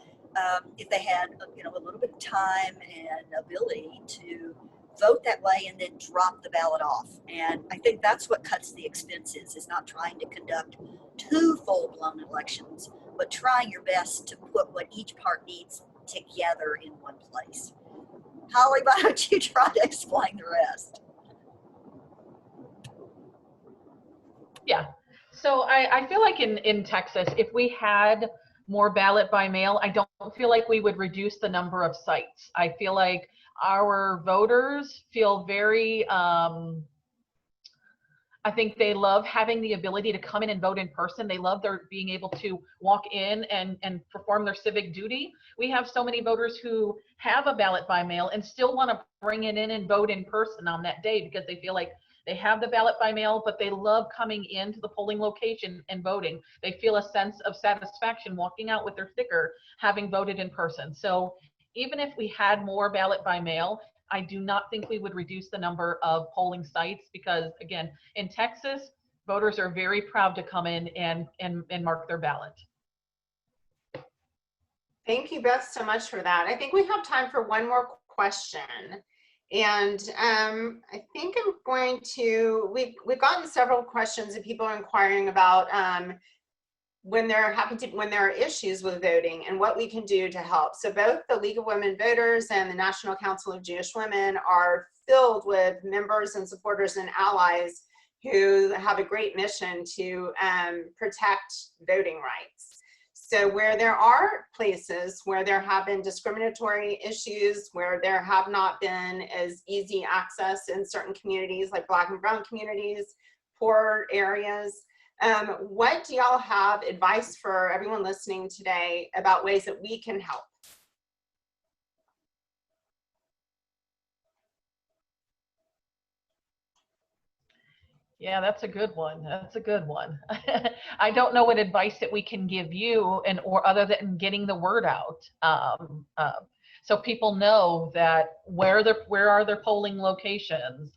if they had a little bit of time and ability to vote that way and then drop the ballot off. And I think that's what cuts the expenses, is not trying to conduct 2 full-blown elections, but trying your best to put what each part needs together in one place. Holly, why don't you try to explain the rest? Yeah. So I feel like in Texas, if we had more ballot by mail, I don't feel like we would reduce the number of sites. I feel like our voters feel very, I think they love having the ability to come in and vote in person. They love their being able to walk in and perform their civic duty. We have so many voters who have a ballot by mail and still want to bring it in and vote in person on that day because they feel like they have the ballot by mail, but they love coming into the polling location and voting. They feel a sense of satisfaction walking out with their sticker, having voted in person. So even if we had more ballot by mail, I do not think we would reduce the number of polling sites because, again, in Texas, voters are very proud to come in and mark their ballot. Thank you both so much for that. I think we have time for one more question. And I think I'm going to, we've gotten several questions and people are inquiring about when there are issues with voting and what we can do to help. So both the League of Women Voters and the National Council of Jewish Women are filled with members and supporters and allies who have a great mission to protect voting rights. So where there are places where there have been discriminatory issues, where there have not been as easy access in certain communities like Black and Brown communities, poor areas, what do y'all have advice for everyone listening today about ways that we can help? Yeah, that's a good one. That's a good one. I don't know what advice that we can give you or other than getting the word out. So people know that where are their polling locations,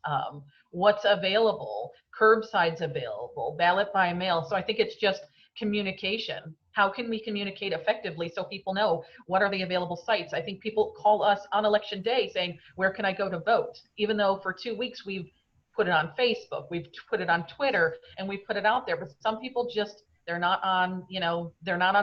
what's available, curbside's available, ballot by mail. So I think it's just communication. How can we communicate effectively so people know what are the available sites? I think people call us on election day saying, where can I go to vote? Even though for 2 weeks we've put it on Facebook, we've put it on Twitter, and we put it out there. But some people just, they're not on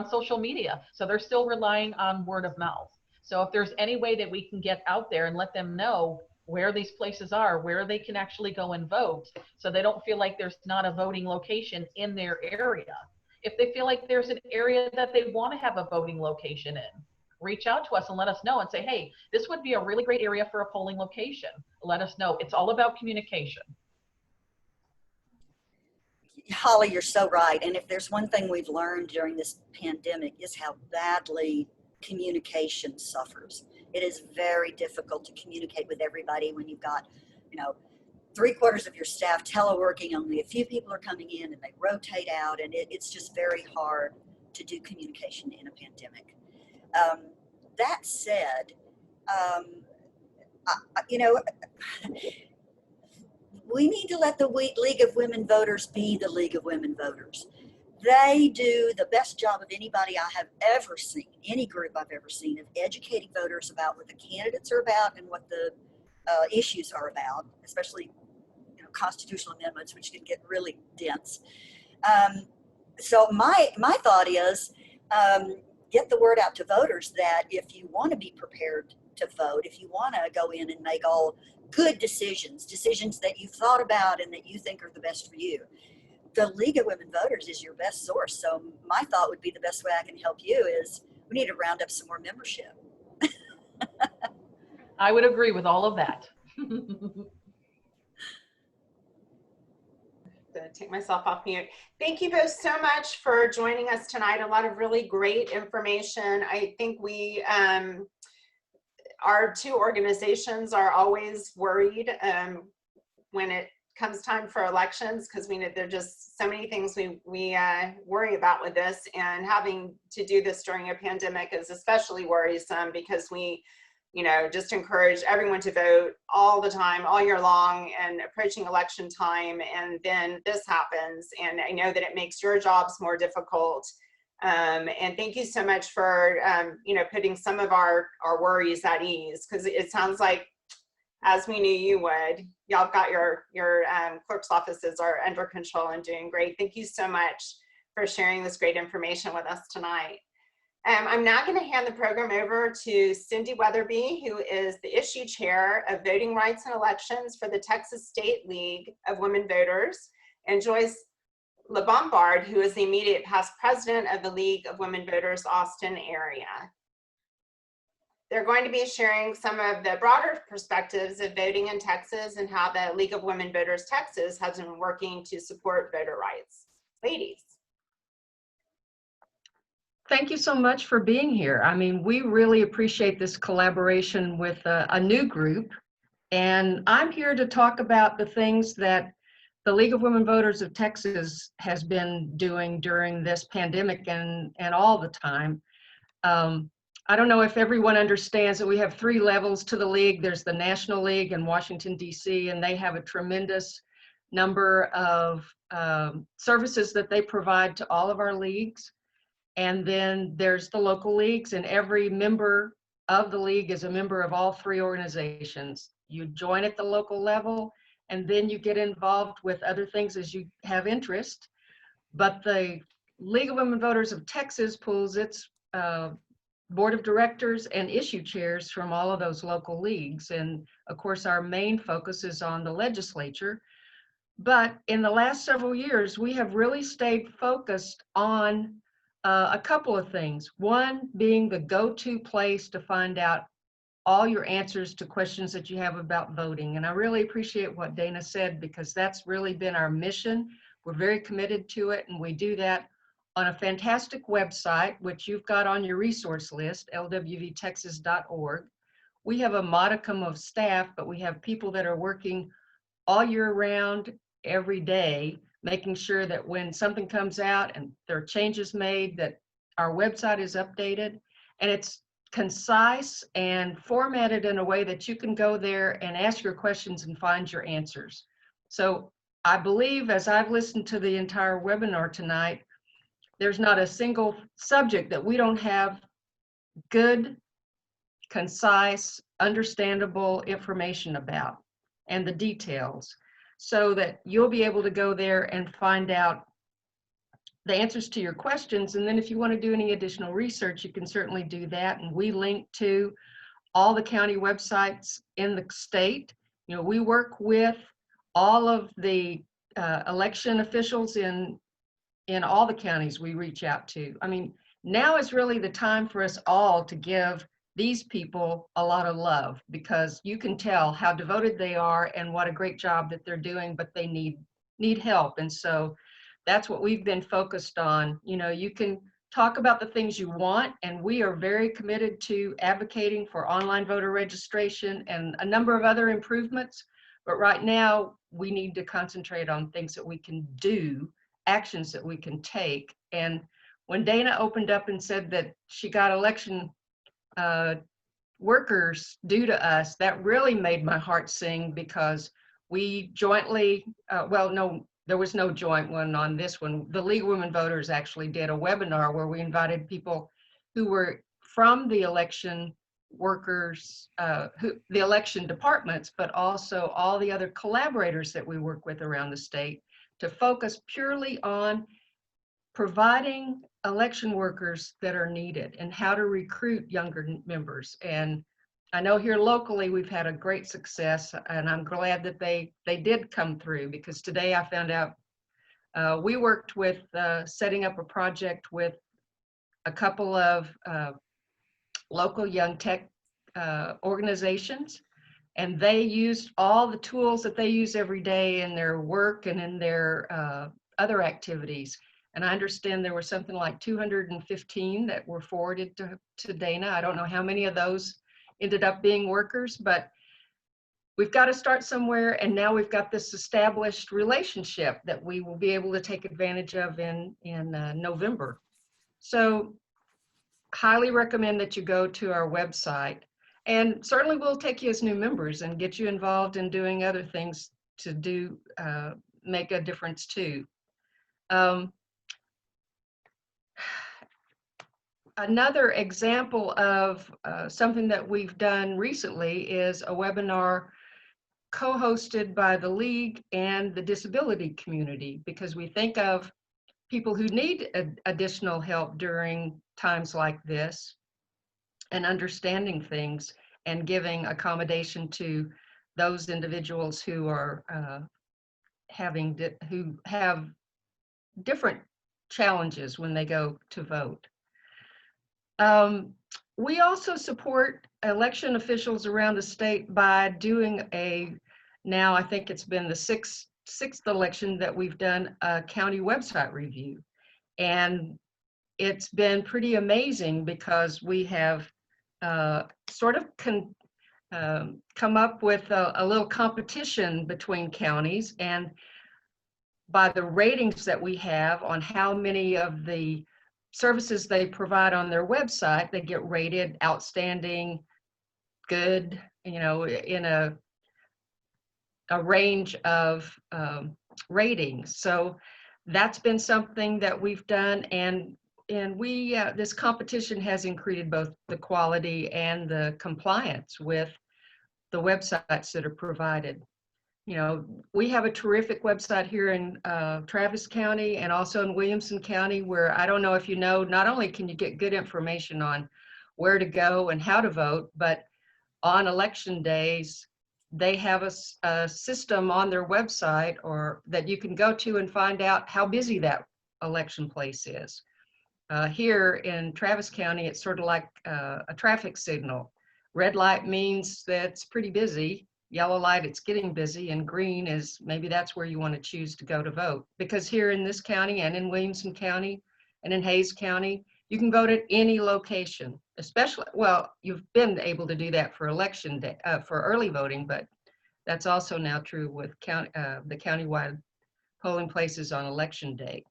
social media. So they're still relying on word of mouth. So if there's any way that we can get out there and let them know where these places are, where they can actually go and vote, so they don't feel like there's not a voting location in their area. If they feel like there's an area that they want to have a voting location in, reach out to us and let us know and say, hey, this would be a really great area for a polling location. Let us know. It's all about communication. Holly, you're so right. And if there's one thing we've learned during this pandemic is how badly communication suffers. It is very difficult to communicate with everybody when you've got, 3/4 of your staff teleworking, only a few people are coming in and they rotate out, and it's just very hard to do communication in a pandemic. That said, we need to let the League of Women Voters be the League of Women Voters. They do the best job of anybody I have ever seen, any group I've ever seen, of educating voters about what the candidates are about and what the issues are about, especially constitutional amendments, which can get really dense. So my thought is, get the word out to voters that if you want to be prepared to vote, if you want to go in and make all good decisions that you've thought about and that you think are the best for you, the League of Women Voters is your best source. So my thought would be the best way I can help you is we need to round up some more membership. I would agree with all of that. To take myself off mute. Thank you both so much for joining us tonight. A lot of really great information. I think we, our two organizations are always worried when it comes time for elections, because we know there are just so many things we worry about with this, and having to do this during a pandemic is especially worrisome because we just encourage everyone to vote all the time, all year long, and approaching election time, and then this happens. And I know that it makes your jobs more difficult. And thank you so much for, putting some of our worries at ease, because it sounds like, as we knew you would, y'all have got your clerk's offices are under control and doing great. Thank you so much for sharing this great information with us tonight. I'm now going to hand the program over to Cinde Weatherby, who is the issue chair of Voting Rights and Elections for the Texas State League of Women Voters, and Joyce LeBombard, who is the immediate past president of the League of Women Voters Austin area. They're going to be sharing some of the broader perspectives of voting in Texas and how the League of Women Voters Texas has been working to support voter rights. Ladies. Thank you so much for being here. I mean, we really appreciate this collaboration with a new group. And I'm here to talk about the things that the League of Women Voters of Texas has been doing during this pandemic and all the time. I don't know if everyone understands that we have 3 levels to the League. There's the National League in Washington, D.C., and they have a tremendous number of services that they provide to all of our leagues. And then there's the local leagues, and every member of the league is a member of all 3 organizations. You join at the local level, and then you get involved with other things as you have interest. But the League of Women Voters of Texas pulls its board of directors and issue chairs from all of those local leagues. And of course, our main focus is on the legislature. But in the last several years, we have really stayed focused on a couple of things. One being the go-to place to find out all your answers to questions that you have about voting. And I really appreciate what Dana said, because that's really been our mission. We're very committed to it, and we do that on a fantastic website, which you've got on your resource list, LWV-TX.org. We have a modicum of staff, but we have people that are working all year round, every day, making sure that when something comes out and there are changes made, that our website is updated, and it's concise and formatted in a way that you can go there and ask your questions and find your answers. So I believe, as I've listened to the entire webinar tonight, there's not a single subject that we don't have good, concise, understandable information about, and the details, so that you'll be able to go there and find out the answers to your questions. And then if you want to do any additional research, you can certainly do that. And we link to all the county websites in the state. We work with all of the election officials in all the counties we reach out to. I mean, now is really the time for us all to give these people a lot of love, because you can tell how devoted they are and what a great job that they're doing, but they need help. And so that's what we've been focused on. You can talk about the things you want, and we are very committed to advocating for online voter registration and a number of other improvements. But right now, we need to concentrate on things that we can do, actions that we can take. And when Dana opened up and said that she got election workers due to us, that really made my heart sing, because we jointly, there was no joint one on this one. The League of Women Voters actually did a webinar where we invited people who were from the election workers, the election departments, but also all the other collaborators that we work with around the state to focus purely on providing election workers that are needed and how to recruit younger members. And I know here locally we've had a great success, and I'm glad that they did come through, because today I found out we worked with setting up a project with a couple of local young tech organizations, and they used all the tools that they use every day in their work and in their other activities. And I understand there were something like 215 that were forwarded to Dana. I don't know how many of those ended up being workers, but we've got to start somewhere. And now we've got this established relationship that we will be able to take advantage of in November. So highly recommend that you go to our website, and certainly we'll take you as new members and get you involved in doing other things to do, make a difference too. Another example of something that we've done recently is a webinar co-hosted by the League and the disability community, because we think of people who need additional help during times like this, and understanding things and giving accommodation to those individuals who are who have different challenges when they go to vote. We also support election officials around the state by doing now I think it's been the sixth election that we've done a county website review. And it's been pretty amazing, because we have sort of come up with a little competition between counties, and by the ratings that we have on how many of the services they provide on their website, they get rated outstanding, good, you know, in a range of ratings. So that's been something that we've done, and we this competition has increased both the quality and the compliance with the websites that are provided. You know, we have a terrific website here in Travis County and also in Williamson County, where I don't know if you know, not only can you get good information on where to go and how to vote, but on election days, they have a system on their website or that you can go to and find out how busy that election place is. Here in Travis County, it's sort of like a traffic signal. Red light means that it's pretty busy. Yellow light, it's getting busy, and green is maybe that's where you want to choose to go to vote. Because here in this county and in Williamson County and in Hayes County, you can vote at any location, especially, well, you've been able to do that for election day, for early voting, but that's also now true with the countywide polling places on election day.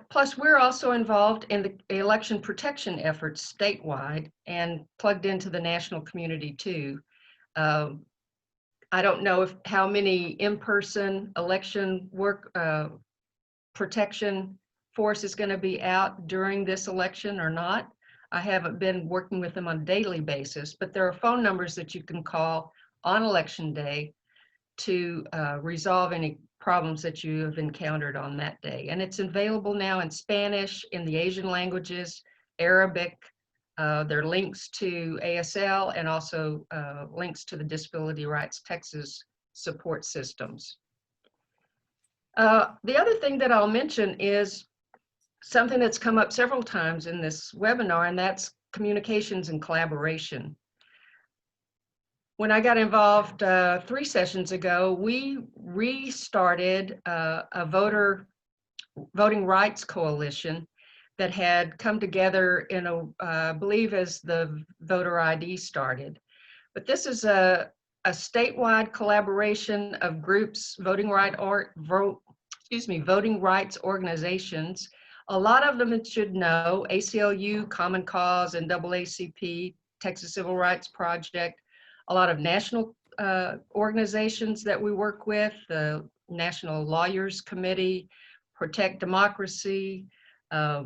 Plus, we're also involved in the election protection efforts statewide and plugged into the national community too. I don't know how many in-person election work protection force is going to be out during this election or not. I haven't been working with them on a daily basis, but there are phone numbers that you can call on election day to resolve any problems that you have encountered on that day. And it's available now in Spanish, in the Asian languages, Arabic. There are links to ASL and also links to the Disability Rights Texas support systems. The other thing that I'll mention is something that's come up several times in this webinar, and that's communications and collaboration. When I got involved 3 sessions ago, we restarted a voting rights coalition that had come together in I believe as the voter ID started. But this is a statewide collaboration of groups, voting rights organizations. A lot of them should know: ACLU, Common Cause, and NAACP, Texas Civil Rights Project. A lot of national organizations that we work with, the National Lawyers Committee, Protect Democracy, a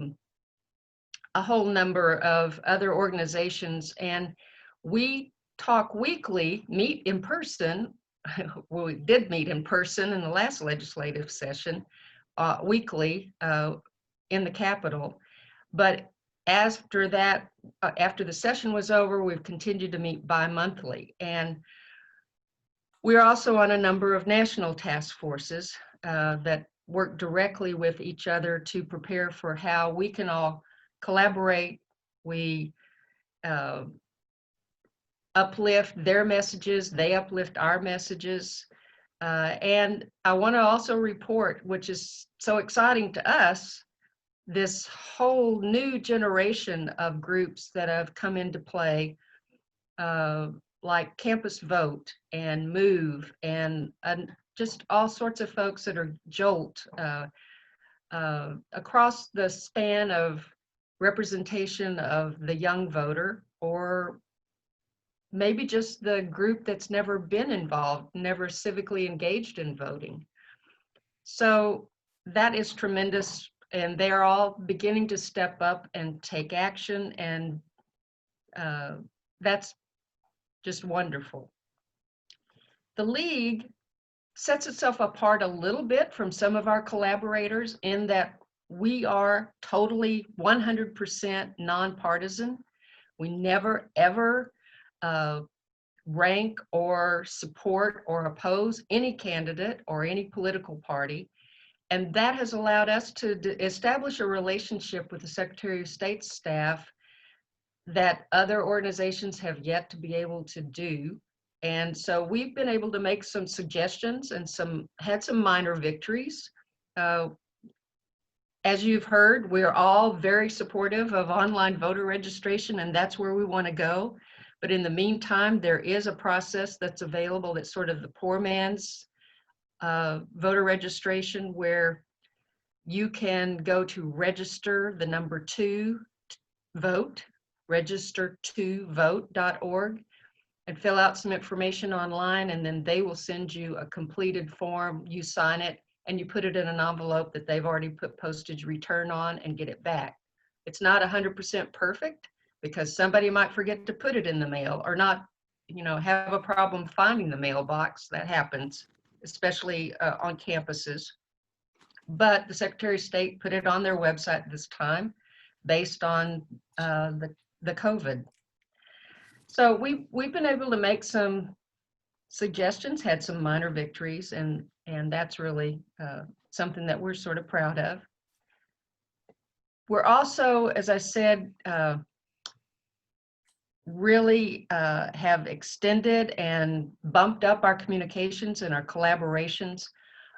whole number of other organizations. And we talk weekly, meet in person. Well, we did meet in person in the last legislative session, weekly in the Capitol. But after that, after the session was over, we've continued to meet bi-monthly. And we're also on a number of national task forces that work directly with each other to prepare for how we can all collaborate. We uplift their messages, they uplift our messages. And I want to also report, which is so exciting to us, this whole new generation of groups that have come into play, like Campus Vote and Move, and just all sorts of folks that are Jolt, across the span of representation of the young voter, or maybe just the group that's never been involved, never civically engaged in voting. So that is tremendous, and they're all beginning to step up and take action, and that's just wonderful. The League sets itself apart a little bit from some of our collaborators in that we are totally 100% nonpartisan. We never, ever rank or support or oppose any candidate or any political party. And that has allowed us to establish a relationship with the Secretary of State's staff that other organizations have yet to be able to do. And so we've been able to make some suggestions and had some minor victories. As you've heard, we're all very supportive of online voter registration, and that's where we want to go. But in the meantime, there is a process that's available that's sort of the poor man's voter registration, where you can go to register the number 2 vote, register2vote.org, and fill out some information online, and then they will send you a completed form. You sign it and you put it in an envelope that they've already put postage return on and get it back. It's not 100% perfect because somebody might forget to put it in the mail, or not, have a problem finding the mailbox. That happens, especially on campuses. But the Secretary of State put it on their website this time based on the COVID. So we've been able to make some suggestions, had some minor victories, and that's really something that we're sort of proud of. We're also, as I said, really have extended and bumped up our communications and our collaborations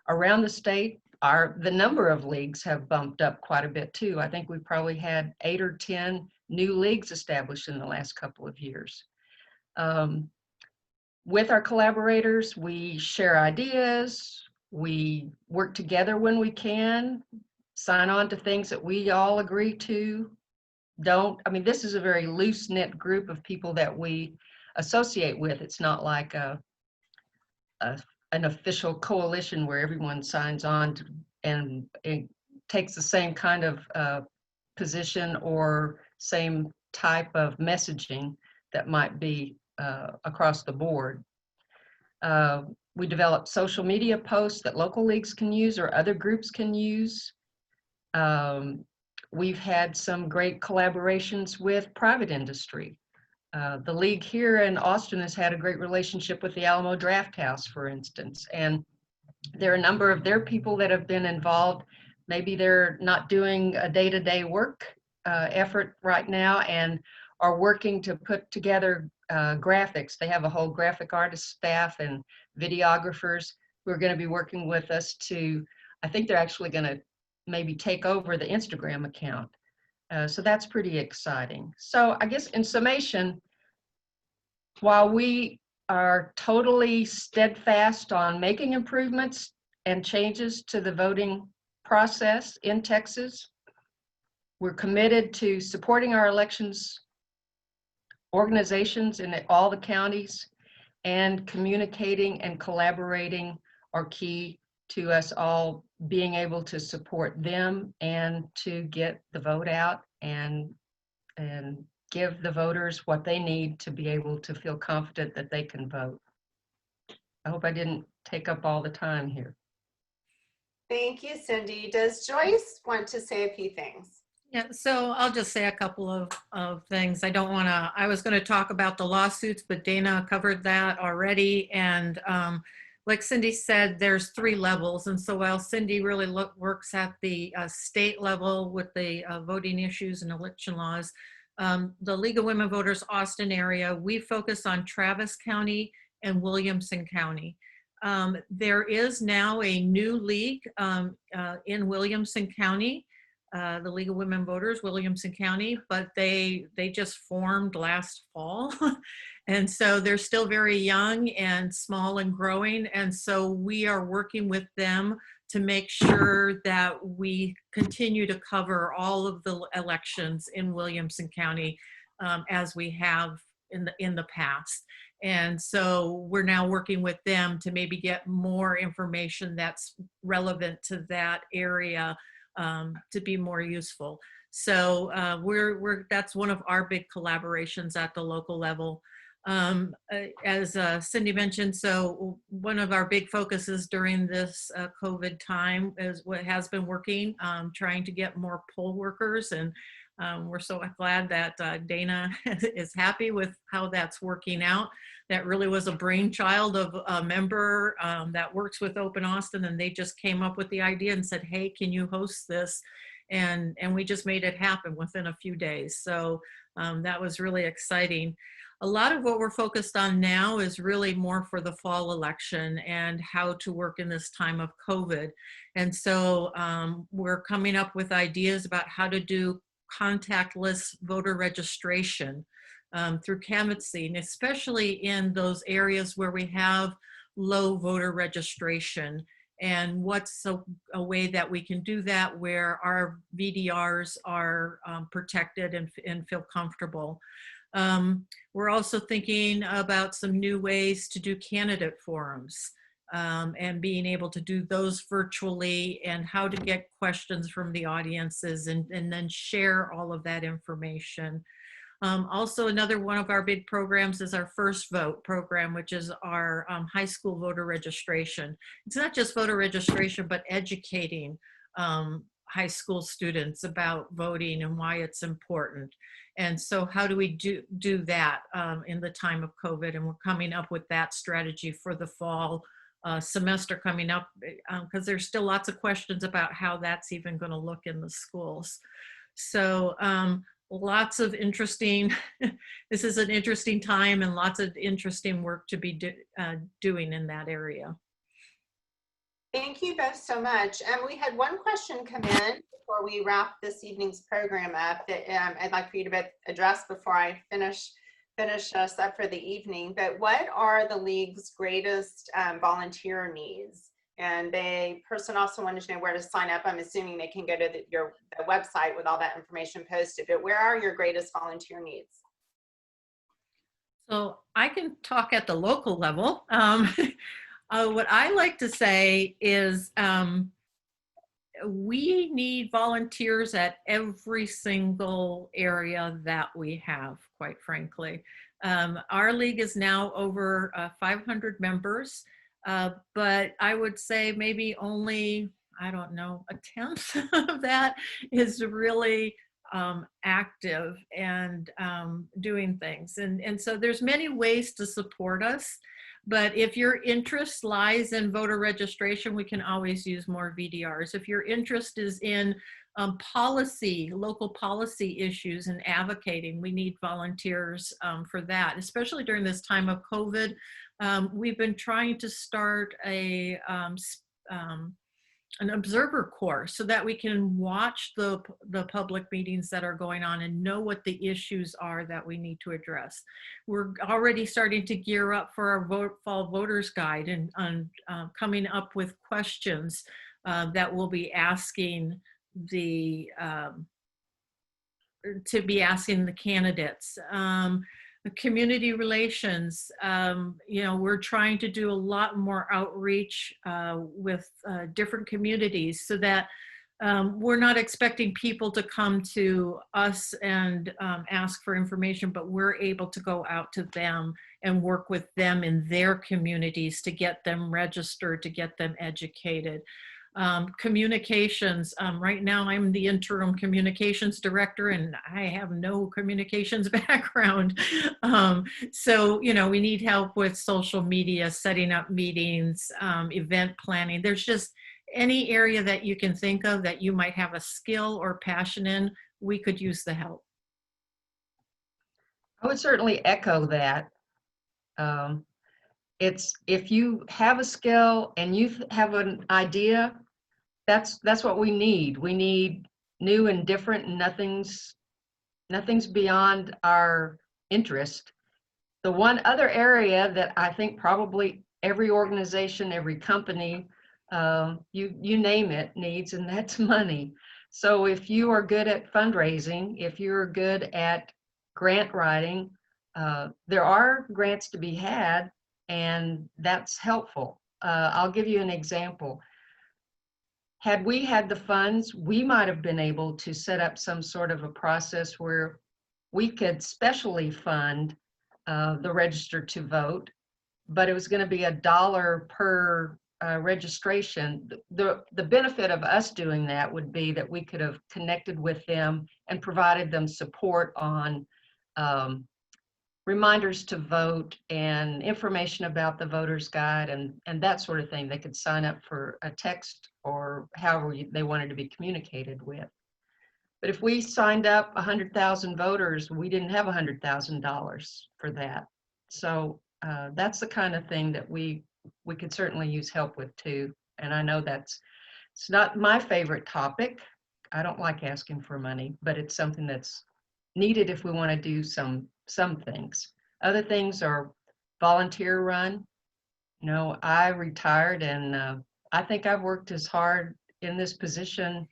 around the state. The number of leagues have bumped up quite a bit too. I think we've probably had 8 or 10 new leagues established in the last couple of years. With our collaborators, we share ideas, we work together when we can, sign on to things that we all agree to. This is a very loose-knit group of people that we associate with. It's not like an official coalition where everyone signs on and takes the same kind of position or same type of messaging that might be across the board. We develop social media posts that local leagues can use or other groups can use. We've had some great collaborations with private industry. The league here in Austin has had a great relationship with the Alamo Draft House, for instance, and there are a number of their people that have been involved. Maybe they're not doing a day-to-day work effort right now and are working to put together graphics. They have a whole graphic artist staff and videographers who are going to be working with us to, I think they're actually going to maybe take over the Instagram account. So that's pretty exciting. So I guess in summation, while we are totally steadfast on making improvements and changes to the voting process in Texas, we're committed to supporting our elections organizations in all the counties and communicating and collaborating are key to us all being able to support them and to get the vote out and give the voters what they need to be able to feel confident that they can vote. I hope I didn't take up all the time here. Thank you, Cindy. Does Joyce want to say a few things? Yeah, so I'll just say a couple of things. I was going to talk about the lawsuits, but Dana covered that already. And like Cindy said, there's 3 levels. And so while Cindy really works at the state level with the voting issues and election laws, the League of Women Voters Austin area, we focus on Travis County and Williamson County. There is now a new league in Williamson County, the League of Women Voters, Williamson County, but they just formed last fall. And so they're still very young and small and growing. And so we are working with them to make sure that we continue to cover all of the elections in Williamson County as we have in the past. And so we're now working with them to maybe get more information that's relevant to that area to be more useful. So that's one of our big collaborations at the local level. As Cindy mentioned, so one of our big focuses during this COVID time is what has been working, trying to get more poll workers. And we're so glad that Dana is happy with how that's working out. That really was a brainchild of a member that works with Open Austin, and they just came up with the idea and said, hey, can you host this? And we just made it happen within a few days. So that was really exciting. A lot of what we're focused on now is really more for the fall election and how to work in this time of COVID. And so we're coming up with ideas about how to do contactless voter registration through canvassing, especially in those areas where we have low voter registration. And what's a way that we can do that where our VDRs are protected and feel comfortable. We're also thinking about some new ways to do candidate forums and being able to do those virtually and how to get questions from the audiences and then share all of that information. Also, another one of our big programs is our First Vote program, which is our high school voter registration. It's not just voter registration, but educating high school students about voting and why it's important. And so how do we do that in the time of COVID? And we're coming up with that strategy for the fall semester coming up because there's still lots of questions about how that's even going to look in the schools. So lots of interesting, this is an interesting time and lots of interesting work to be doing in that area. Thank you both so much. We had one question come in before we wrap this evening's program up that I'd like for you to both address before I finish us up for the evening. But what are the League's greatest volunteer needs? And the person also wanted to know where to sign up. I'm assuming they can go to the website with all that information posted, but where are your greatest volunteer needs? So I can talk at the local level. What I like to say is we need volunteers at every single area that we have, quite frankly. Our league is now over 500 members, but I would say maybe only, I don't know, a tenth of that is really active and doing things. And so there's many ways to support us. But if your interest lies in voter registration, we can always use more VDRs. If your interest is in policy, local policy issues and advocating, we need volunteers for that, especially during this time of COVID. We've been trying to start an observer course so that we can watch the public meetings that are going on and know what the issues are that we need to address. We're already starting to gear up for our fall voters guide and coming up with questions that we'll be asking the candidates. community relations. We're trying to do a lot more outreach with different communities so that we're not expecting people to come to us and ask for information, but we're able to go out to them and work with them in their communities to get them registered, to get them educated. Communications, right now I'm the interim communications director and I have no communications background. So, we need help with social media, setting up meetings, event planning. There's just any area that you can think of that you might have a skill or passion in, we could use the help. I would certainly echo that. It's if you have a skill and you have an idea, that's what we need. We need new and different, and nothing's beyond our interest. The one other area that I think probably every organization, every company, you name it, needs, and that's money. So if you are good at fundraising, if you're good at grant writing, there are grants to be had, and that's helpful. I'll give you an example. Had we had the funds, we might have been able to set up some sort of a process where we could specially fund the register to vote, but it was going to be $1 per registration. The benefit of us doing that would be that we could have connected with them and provided them support on reminders to vote and information about the voter's guide and that sort of thing. They could sign up for a text or however they wanted to be communicated with. But if we signed up 100,000 voters, we didn't have $100,000 for that. So that's the kind of thing that we could certainly use help with too. And I know it's not my favorite topic. I don't like asking for money, but it's something that's needed if we want to do some things. Other things are volunteer run. I retired and I think I've worked as hard in this position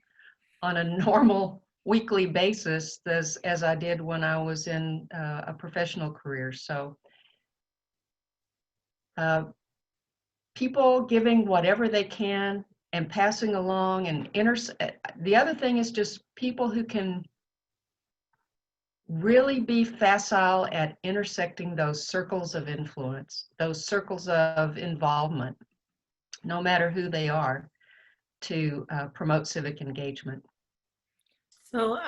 on a normal weekly basis as I did when I was in a professional career. So people giving whatever they can and passing along and the other thing is just people who can really be facile at intersecting those circles of influence, those circles of involvement, no matter who they are, to promote civic engagement. So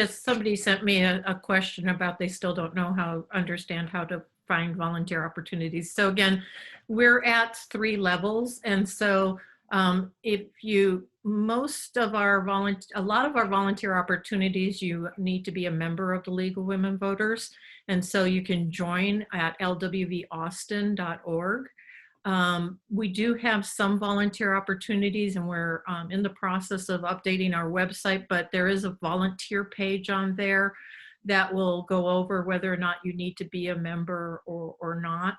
somebody sent me a question about they still don't know understand how to find volunteer opportunities. So again, we're at 3 levels. And so a lot of our volunteer opportunities, you need to be a member of the League of Women Voters. And so you can join at LWV-Austin.org. We do have some volunteer opportunities and we're in the process of updating our website, but there is a volunteer page on there that will go over whether or not you need to be a member or not.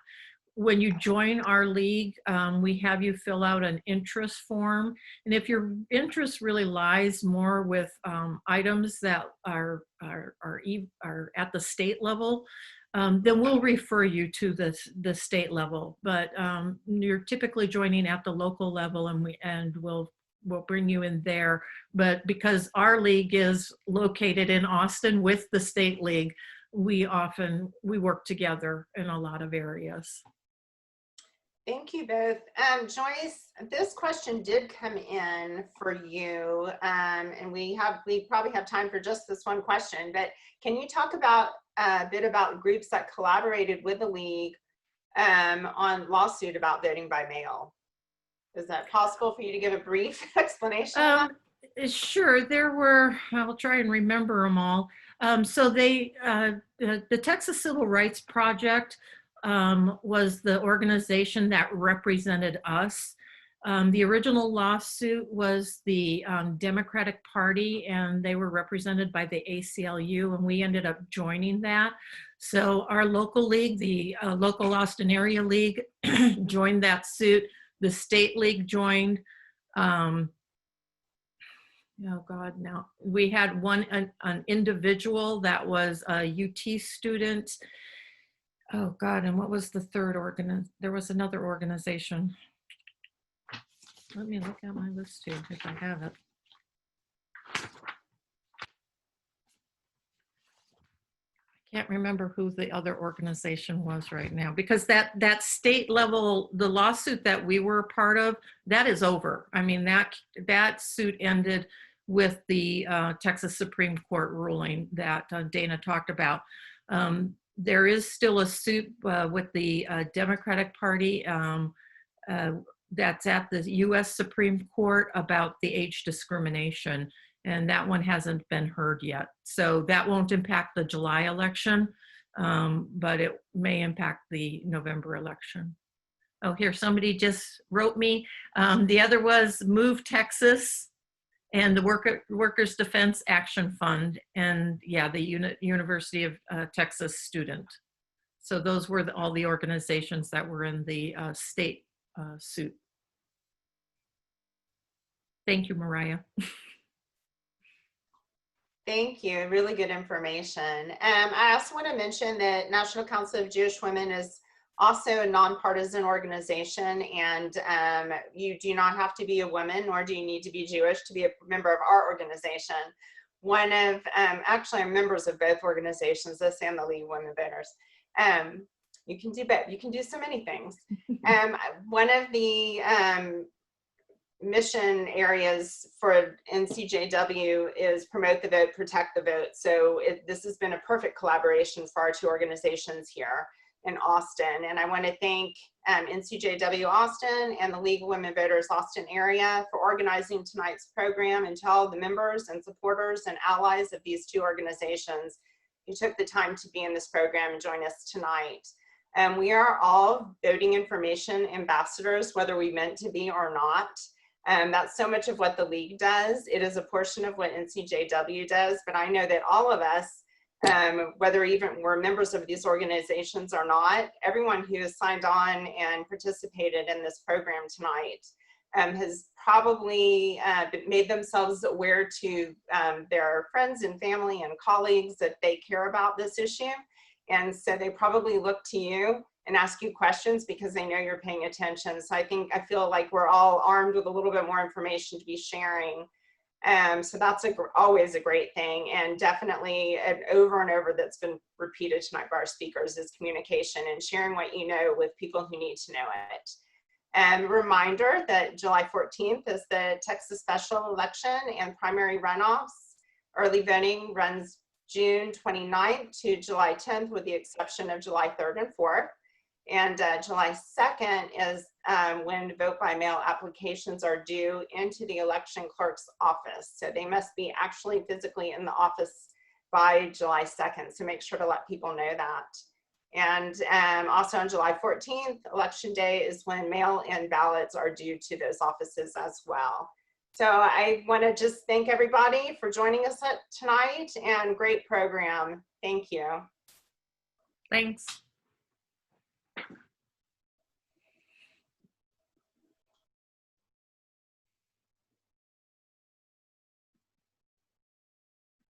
When you join our league, we have you fill out an interest form. And if your interest really lies more with items that are at the state level, then we'll refer you to the state level. But you're typically joining at the local level, and we'll bring you in there. But because our league is located in Austin with the state league, we work together in a lot of areas. Thank you both. Joyce, this question did come in for you, and we probably have time for just this one question, but can you talk about a bit about groups that collaborated with the league on lawsuit about voting by mail? Is that possible for you to give a brief explanation? Sure, I'll try and remember them all. So the Texas Civil Rights Project was the organization that represented us. The original lawsuit was the Democratic Party, and they were represented by the ACLU, and we ended up joining that. So our local league, the local Austin Area League, joined that suit. The state league joined. oh God, now we had an individual that was a UT student. Oh God, and what was the third there was another organization. Let me look at my list too, if I have it. Can't remember who the other organization was right now, because that state level, the lawsuit that we were a part of, that is over. I mean, that suit ended with the Texas Supreme Court ruling that Dana talked about. There is still a suit with the Democratic Party that's at the US Supreme Court about the age discrimination. And that one hasn't been heard yet. So that won't impact the July election, but it may impact the November election. Oh, here, somebody just wrote me. The other was Move Texas and the Workers Defense Action Fund, and yeah, the University of Texas student. So those were all the organizations that were in the state suit. Thank you, Mariah. Thank you. Really good information. I also want to mention that National Council of Jewish Women is also a nonpartisan organization, and you do not have to be a woman, nor do you need to be Jewish to be a member of our organization. One of, actually I'm members of both organizations, this and the League of Women Voters. You can do both. You can do so many things. One of the mission areas for NCJW is promote the vote, protect the vote. So this has been a perfect collaboration for our two organizations here in Austin. And I want to thank NCJW Austin and the League of Women Voters Austin area for organizing tonight's program, and to all the members and supporters and allies of these two organizations who took the time to be in this program and join us tonight. We are all voting information ambassadors, whether we meant to be or not. That's so much of what the League does. It is a portion of what NCJW does, but I know that all of us, whether even we're members of these organizations or not, everyone who has signed on and participated in this program tonight has probably made themselves aware to their friends and family and colleagues that they care about this issue. And so they probably look to you and ask you questions because they know you're paying attention. So I feel like we're all armed with a little bit more information to be sharing. So that's always a great thing, and definitely over and over that's been repeated tonight by our speakers is communication and sharing what you know with people who need to know it. And reminder that July 14th is the Texas special election and primary runoffs. Early voting runs June 29th to July 10th, with the exception of July 3rd and 4th. And July 2nd is when vote by mail applications are due into the election clerk's office. So they must be actually physically in the office by July 2nd. So make sure to let people know that. And also on July 14th, election day, is when mail-in ballots are due to those offices as well. So I want to just thank everybody for joining us tonight, and great program. Thank you. Thanks.